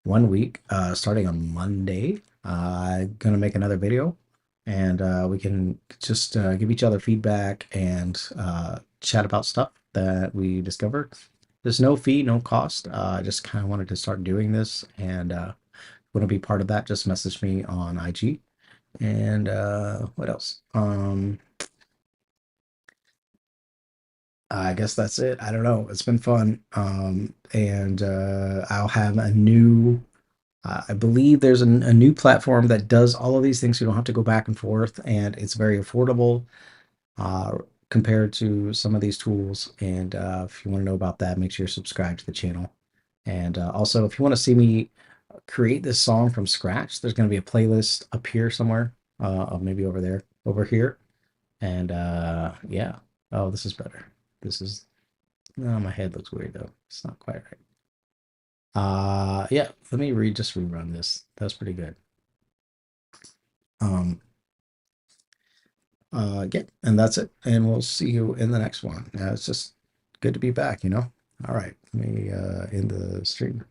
1 week, starting on Monday, I'm gonna make another video, and we can just give each other feedback and chat about stuff that we discovered. There's no fee, no cost. I just kind of wanted to start doing this, and want to be part of that, just message me on IG. And what else? I guess that's it. I don't know. It's been fun. And I'll have a new I believe there's a new platform that does all of these things. You don't have to go back and forth, and it's very affordable compared to some of these tools. And if you want to know about that, make sure you're subscribed to the channel. And also, if you want to see me create this song from scratch, there's going to be a playlist up here somewhere, maybe over there, over here. And yeah, oh, this is better. This is, no, my head looks weird though. It's not quite right. Yeah, let me just rerun this. That's pretty good. Yeah, and that's it. And we'll see you in the next one. It's just good to be back, you know? All right, let me end the stream.